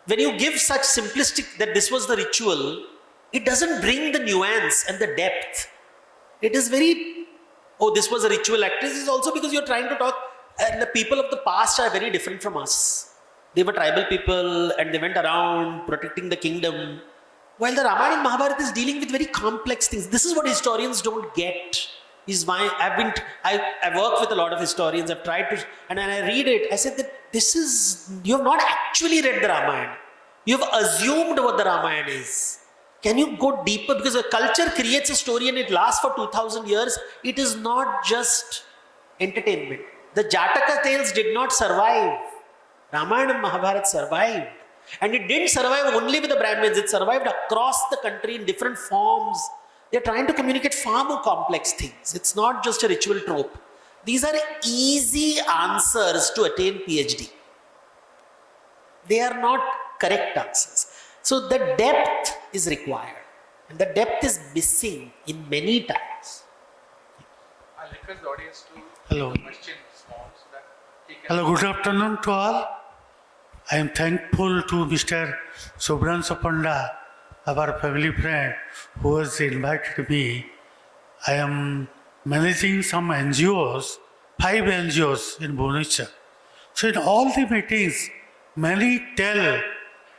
when you give such simplistic, that this was the ritual, it doesn't bring the nuance and the depth. It is very, this was a ritual act. This is also because you're trying to talk, and the people of the past are very different from us. They were tribal people and they went around protecting the kingdom. While the Ramayana and Mahabharata is dealing with very complex things. This is what historians don't get. I work with a lot of historians. I've tried to, and when I read it, I said that you have not actually read the Ramayana. You have assumed what the Ramayana is. Can you go deeper? Because a culture creates a story and it lasts for 2000 years. It is not just entertainment. The Jataka tales did not survive. Ramayana and Mahabharata survived. And it didn't survive only with the Brahmins. It survived across the country in different forms. They're trying to communicate far more complex things. It's not just a ritual trope. These are easy answers to attain PhD. They are not correct answers. So the depth is required. And the depth is missing in many times. I'll request the audience to Hello. question small so that he can... Hello, good afternoon to all. I am thankful to Mr. Subransu Panda, our family friend, who has invited me. I am managing some NGOs, 5 NGOs in Bhubaneswar. So in all the meetings, many tell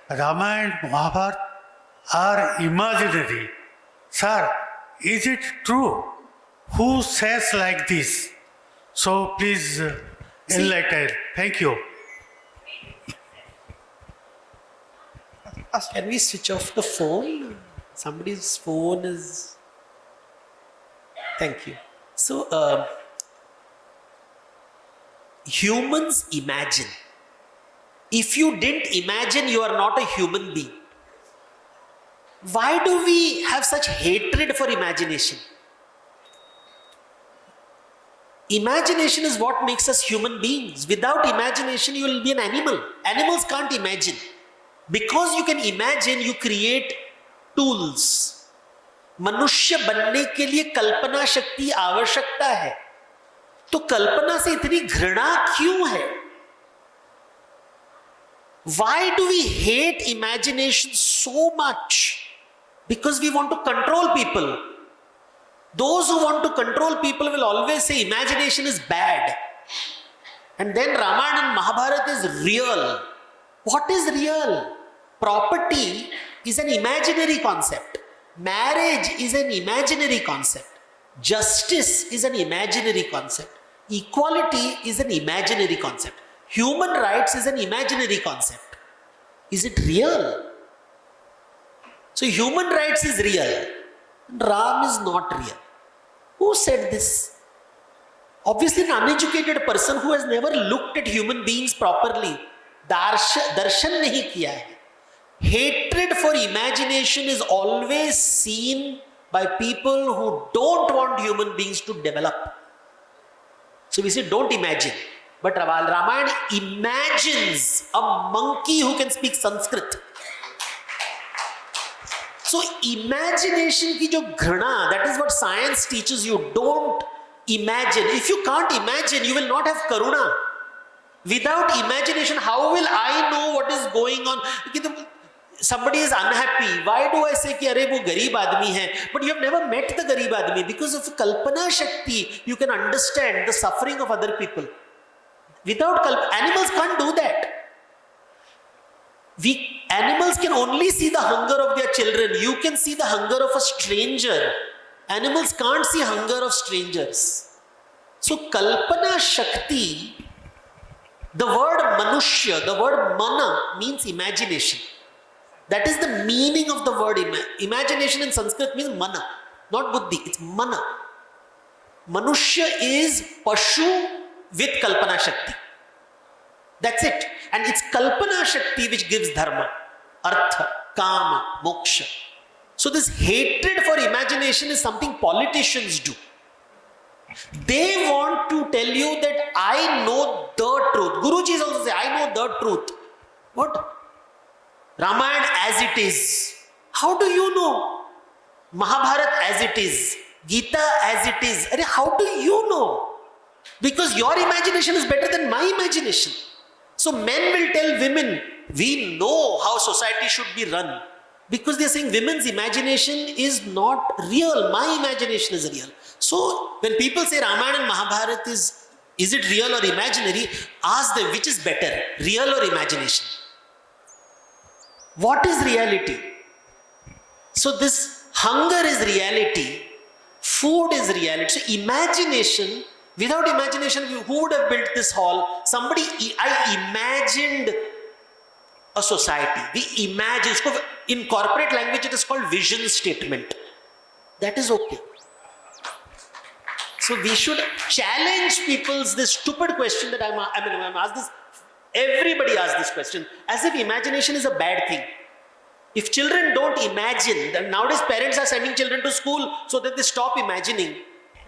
Ramayana and Mahabharata are imaginary. Sir, is it true? Who says like this? So please enlighten. Thank you. Can we switch off the phone? Somebody's phone is... Thank you. So, humans imagine. If you didn't imagine, you are not a human being. Why do we have such hatred for imagination? Imagination is what makes us human beings. Without imagination, you will be an animal. Animals can't imagine. Because you can imagine, you create tools. मनुष्य बनने के लिए कल्पना शक्ति आवश्यकता है. तो कल्पना से इतनी घृणा क्यों है? Why do we hate imagination so much? Because we want to control people. Those who want to control people will always say imagination is bad. And then Ramayana and Mahabharata is real. What is real? Property is an imaginary concept. Marriage is an imaginary concept. Justice is an imaginary concept. Equality is an imaginary concept. Human rights is an imaginary concept. Is it real? So human rights is real. Ram is not real. Who said this? Obviously an uneducated person who has never looked at human beings properly. Darshan nahi kiya hai. Hatred for imagination is always seen by people who don't want human beings to develop. So we say, don't imagine. But Ramayana imagines a monkey who can speak Sanskrit. So imagination ki jo ghrana, that is what science teaches you. Don't imagine. If you can't imagine, you will not have karuna. Without imagination, how will I know what is going on? Somebody is unhappy. Why do I say ki arey wo garib aadmi hai? But you have never met the garib aadmi. Because of kalpana shakti, you can understand the suffering of other people. Without animals can't do that. Animals can only see the hunger of their children. You can see the hunger of a stranger. Animals can't see hunger of strangers. So kalpana shakti, the word manushya, the word mana means imagination. That is the meaning of the word imagination in Sanskrit means mana, not buddhi, it's mana. Manushya is pashu with kalpana shakti. That's it. And it's kalpana shakti which gives dharma, artha, kama, moksha. So this hatred for imagination is something politicians do. They want to tell you that I know the truth. Guruji also say, I know the truth. What? Ramayana as it is. How do you know? Mahabharata as it is. Gita as it is. How do you know? Because your imagination is better than my imagination. So men will tell women, we know how society should be run. Because they are saying women's imagination is not real. My imagination is real. So when people say Ramayana and Mahabharata is it real or imaginary? Ask them, which is better, real or imagination? What is reality? So this hunger is reality, food is reality. So imagination, without imagination, who would have built this hall? I imagined a society. We imagine, in corporate language it is called vision statement. That is okay. So we should challenge people's this stupid question that I'm asked this. Everybody asks this question as if imagination is a bad thing. If children don't imagine, then nowadays parents are sending children to school so that they stop imagining,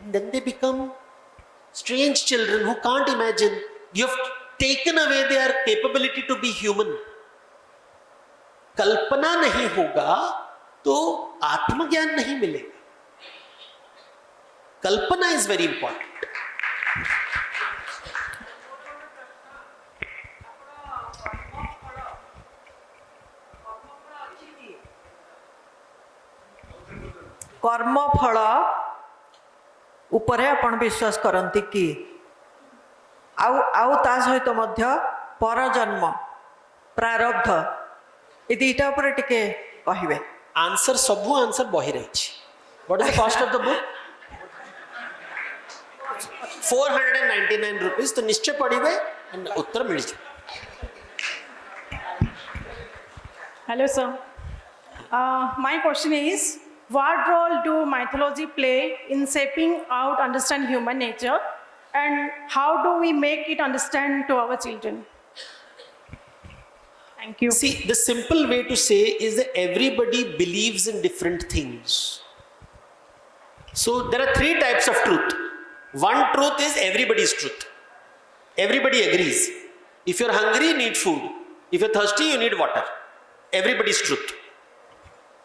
and then they become strange children who can't imagine. You have taken away their capability to be human. कल्पना नहीं होगा तो आत्मज्ञान नहीं मिलेगा. कल्पना is very important. कर्म फल उपरे आपण विश्वास करती कि आउ ता सहित मध्य परजन्म प्रारब्ध ए दुईटा उपरे टिके कहिबे. आंसर सबू आंसर बही रही. What is the cost of the book? 499 rupees. तो निश्चय पढ़िबे उत्तर मिल जाए. Hello, sir. My question is, what role do mythology play in shaping out understand human nature, and how do we make it understand to our children? Thank you. See, the simple way to say is that everybody believes in different things. So there are three types of truth. One truth is everybody's truth. Everybody agrees. If you're hungry, you need food. If you're thirsty, you need water. Everybody's truth.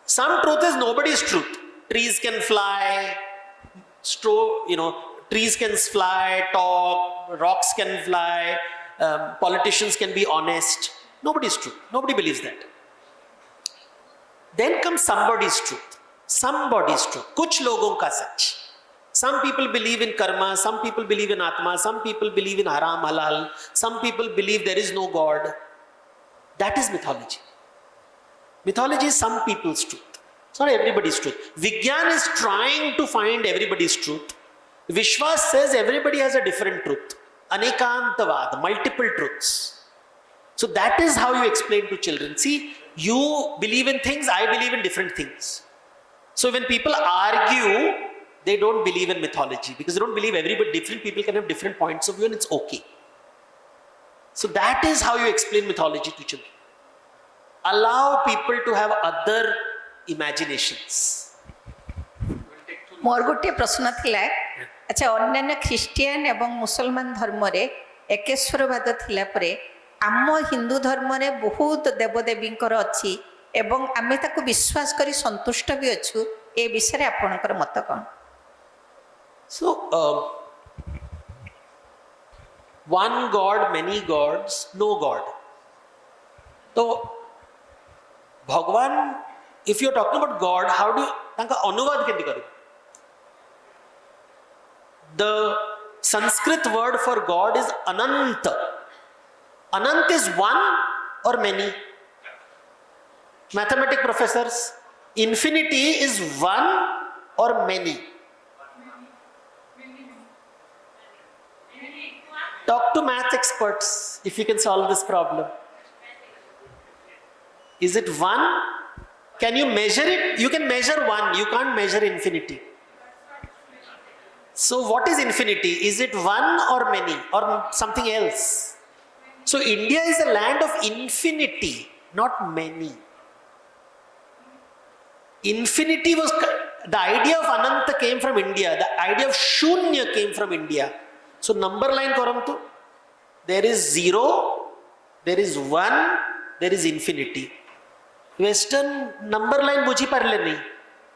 Some truth is nobody's truth. Trees can fly, trees can fly, talk, rocks can fly, politicians can be honest. Nobody's truth. Nobody believes that. Then comes somebody's truth. Somebody's truth. Kuch logon ka sach. Some people believe in karma, some people believe in atma, some people believe in haram, halal, some people believe there is no God. That is mythology. Mythology is some people's truth. It's not everybody's truth. Vigyan is trying to find everybody's truth. Vishwas says everybody has a different truth. Anekantavad, multiple truths. So that is how you explain to children. See, you believe in things, I believe in different things. So when people argue, they don't believe in mythology because they don't believe different people can have different points of view and it's okay. So that is how you explain mythology to children. allow people to have other imaginations. मोर गोटे प्रश्न थिला अच्छा अन्य Christian एवं मुसलमान धर्म रे एकेश्वरवाद थिला परे आम हिंदू धर्म रे बहुत देवदेवींकर अछि एवं आमे ताको विश्वास करी संतुष्ट भी अछु ए विषय रे आपनकर मत कोन So, one God, many gods, no God. So, Bhagwan, if you're talking about God, how do you, तांका अनुवाद केंदी करू? The Sanskrit word for God is Anant. Anant is one or many? Mathematic professors, infinity is one or many? Talk to math experts if you can solve this problem. Is it one? Can you measure it? You can measure one, you can't measure infinity. So what is infinity? Is it one or many or something else? So India is a land of infinity, not many. Infinity was, the idea of Ananta came from India, the idea of Shunya came from India. So number line karantu, there is 0, there is 1, there is infinity. Western number line बुझी पारले नहीं,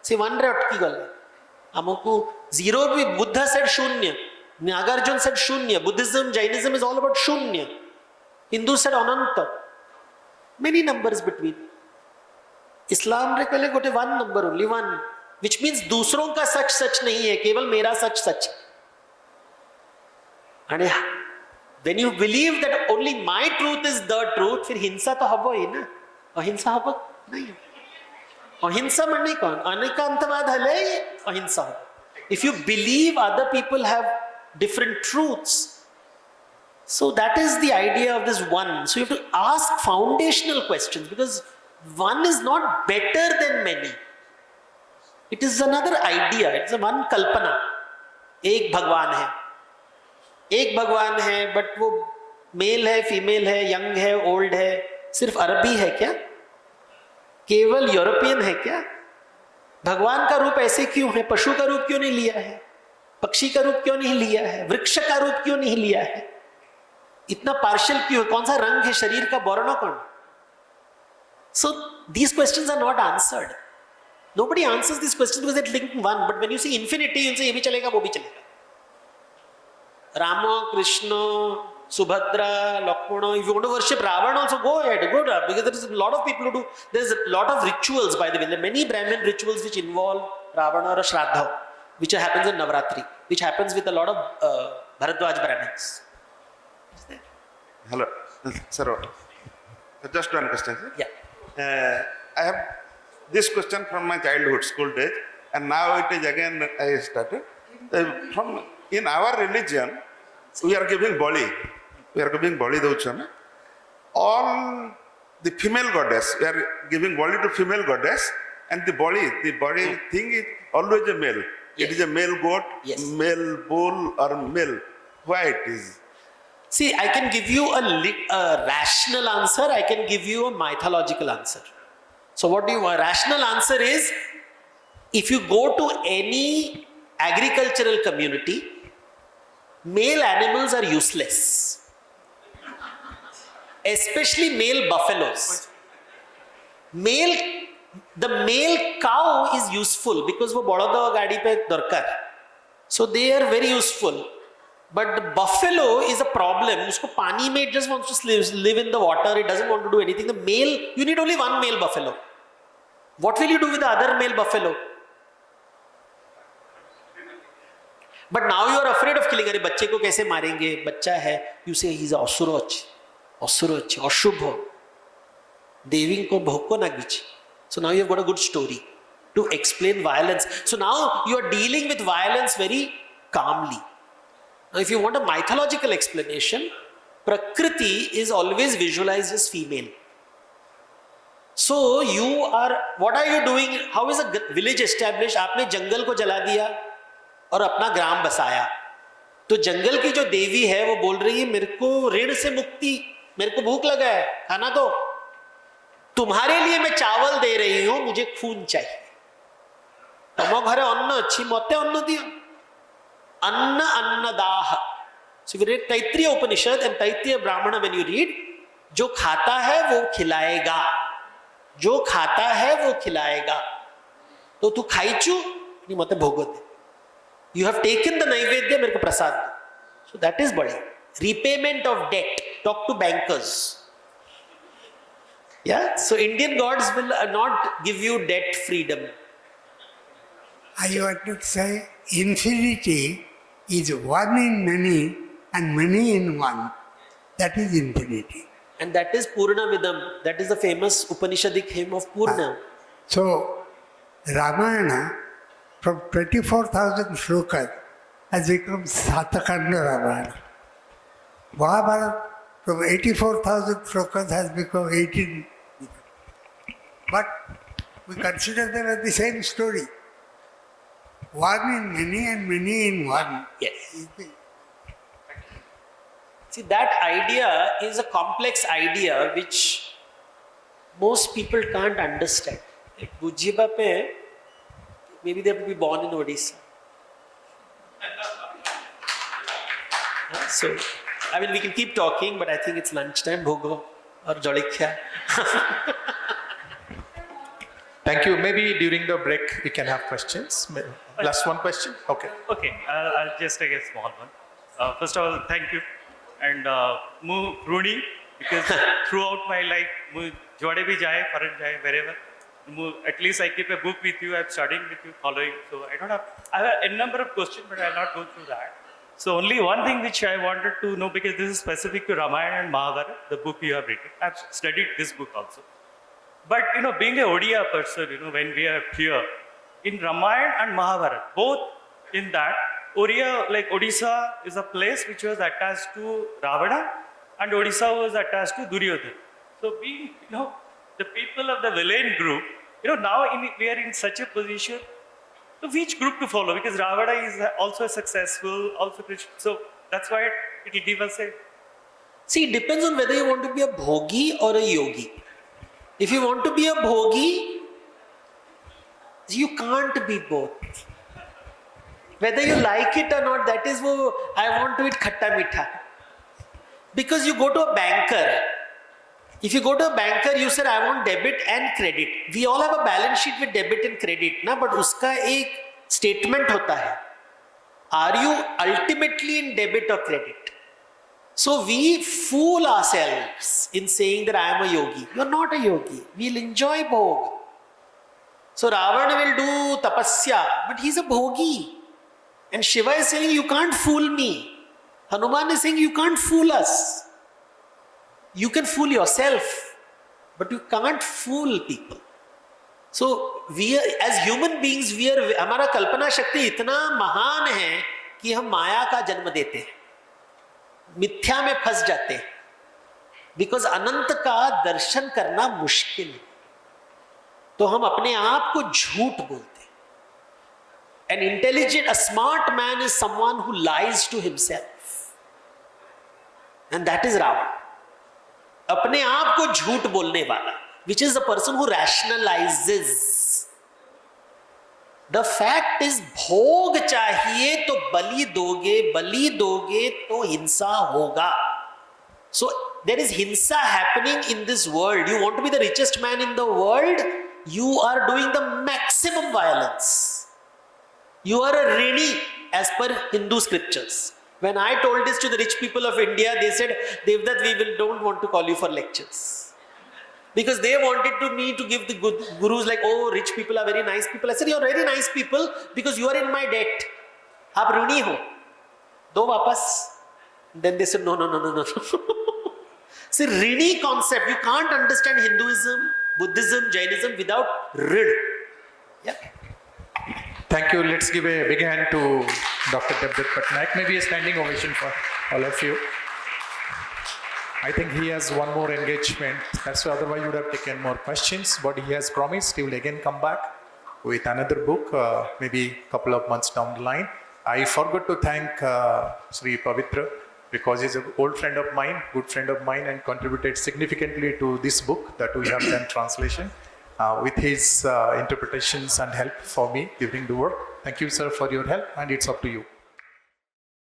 से 1 रे अटकी गले. हमको 0 भी Buddha said शून्य, Nagarjuna said शून्य, Buddhism, Jainism is all about शून्य. Hindu said अनंत. Many numbers between. Islam रे कहले गोटे 1 number only 1, which means दूसरों का सच नहीं है, केवल मेरा सच. And when you believe that only my truth is the truth, फिर हिंसा तो हबो ही ना, अहिंसा हबो नहीं. अहिंसा माने कौन? अनेकांतवाद हले अहिंसा. If you believe other people have different truths, so that is the idea of this one. So you have to ask foundational questions because one is not better than many. It is another idea. It's a one kalpana. एक भगवान है. एक भगवान है but वो mail है, female है, young है, ओल्ड है, सिर्फ अरबी है क्या? केवल यूरोपियन है क्या? भगवान का रूप ऐसे क्यों है? पशु का रूप क्यों नहीं लिया है? पक्षी का रूप क्यों नहीं लिया है? वृक्ष का रूप क्यों नहीं लिया है? इतना पार्शियल क्यों है? कौन सा रंग है शरीर का? वर्ण कौन? So these questions are not answered. Nobody answers these questions because they're linked one. But when you see infinity, you say ये भी चलेगा, वो भी चलेगा. Rama, Krishna, Subhadra, Lakshmana. If you want to worship Ravana, also go ahead, because there is a lot of people who do. There is a lot of rituals, by the way. There are many Brahmin rituals which involve Ravana or a Shraddha, which happens in Navratri, which happens with a lot of Bharadwaj Brahmins. Hello, sir. Just one question, sir. Yeah. I have this question from my childhood, school days, and now it is again I started. In our religion, we are giving bali. We are giving bali dauchana. All the female goddess, we are giving bali to female goddess, and the body thing is always a male. Yes. It is a male goat, Yes. male bull, or male. Why it is? See, I can give you a rational answer. I can give you a mythological answer. So what do you want? Rational answer is, if you go to any agricultural community, male animals are useless, especially male buffaloes. The male cow is useful because वो बड़ों गाड़ी पे दरकार, so they are very useful. But the buffalo is a problem. उसको पानी में it just wants to live in the water. It doesn't want to do anything. The male, you need only one male buffalo. What will you do with the other male buffalo? But now you are afraid of killing. अरे बच्चे को कैसे मारेंगे? बच्चा है. You say he is असुरोच, अशुभ. देवी को भोग को नागिच. So now you have got a good story to explain violence. So now you are dealing with violence very calmly. Now if you want a mythological explanation, Prakriti is always visualized as female. So what are you doing? How is a village established? आपने जंगल को जला दिया और अपना ग्राम बसाया, तो जंगल की जो देवी है वो बोल रही है मेरे को ऋण से मुक्ति, मेरे को भूख लगा है, खाना दो. तुम्हारे लिए मैं चावल दे रही हूं, मुझे खून चाहिए। तम घरे अन्न अच्छी, मते अन्न दियो। अन्न अन्नदाह। So if you read Taittiriya Upanishad and Taittiriya ब्राह्मण, when you read, जो खाता है वो खिलाएगा, जो खाता है वो खिलाएगा। तो तू खाइचू नहीं, मते भोग दे। You have taken the नैवेद्य, मेरे को प्रसाद दो। So that is बड़ी repayment of debt. Talk to bankers. Yeah, so Indian gods will not give you debt freedom. I want to say infinity is one in many and many in one. That is infinity. And that is Purna Vidam. That is the famous Upanishadic hymn of Purna. So, Ramayana from 24,000 shlokas has become Satakanda Ramayana. Mahabharata from 84,000 shlokas has become 18. But we consider them as the same story. One in many and many in one. Yes. See, that idea is a complex idea which most people can't understand. Gujiba pe, maybe they have to be born in Odisha. So, I mean, we can keep talking, but I think it's lunchtime, bhogo or jolikhya. Thank you. Maybe during the break you can have questions. Last one question. Okay. Okay, I'll just take a small one. First of all, thank you. And mu Runi, because throughout my life, mu jode bhi jaye, foreign jaye, wherever, at least I keep a book with you, I'm studying with you, following. So I have a number of questions, but I'll not go through that. So only one thing which I wanted to know, because this is specific to Ramayana and Mahabharata, the book you have written. I've studied this book also. But being a Odia person, when we are here, in Ramayana and Mahabharata, both in that, Odia, like Odisha is a place which was attached to Ravana and Odisha was attached to Duryodhana. So being, the people of the villain group, now we are in such a position, so which group to follow? Because Ravana is also successful, also Krishna. So that's why it will give us a... See, it depends on whether you want to be a bhogi or a yogi. If you want to be a bhogi, you can't be both. Whether you like it or not, that is what I want to eat khatta mitha. Because you go to a banker. If you go to a banker, you said, I want debit and credit. We all have a balance sheet with debit and credit, na? But uska ek statement hota hai. Are you ultimately in debit or credit? So we fool ourselves in saying that I am a yogi. You are not a yogi. We'll enjoy bhog. So Ravana will do tapasya, but he's a bhogi. And Shiva is saying, you can't fool me. Hanuman is saying, you can't fool us. You can fool yourself, but you can't fool people. So we are, as human beings, हमारा कल्पना शक्ति इतना महान है कि हम माया का जन्म देते हैं, मिथ्या में फंस जाते हैं, बिकॉज अनंत का दर्शन करना मुश्किल है, तो हम अपने आप को झूठ बोलते हैं. An intelligent, a smart man is someone who lies to himself, and that is Ravana. अपने आप को झूठ बोलने वाला, which is the person who rationalizes. The fact is, भोग चाहिए तो बलि दोगे तो हिंसा होगा. So there is hinsa happening in this world. You want to be the richest man in the world, you are doing the maximum violence. You are a rini as per Hindu scriptures. When I told this to the rich people of India, they said, Devdutt, we don't want to call you for lectures. Because they wanted me to give the good gurus like, oh, rich people are very nice people. I said, you're very nice people because you are in my debt. Aap rini ho. Do wapas. Then they said, no. See, rini concept, you can't understand Hinduism, Buddhism, Jainism without rid. Yeah. Thank you. Let's give a big hand to Dr. Devdutt Pattanaik. Maybe a standing ovation for all of you. I think he has one more engagement. That's why otherwise you would have taken more questions. But he has promised he will again come back with another book, maybe a couple of months down the line. I forgot to thank Sri Pavitra because he's an old friend of mine, good friend of mine, and contributed significantly to this book that we have done translation with his interpretations and help for me during the work. Thank you, sir, for your help, and it's up to you.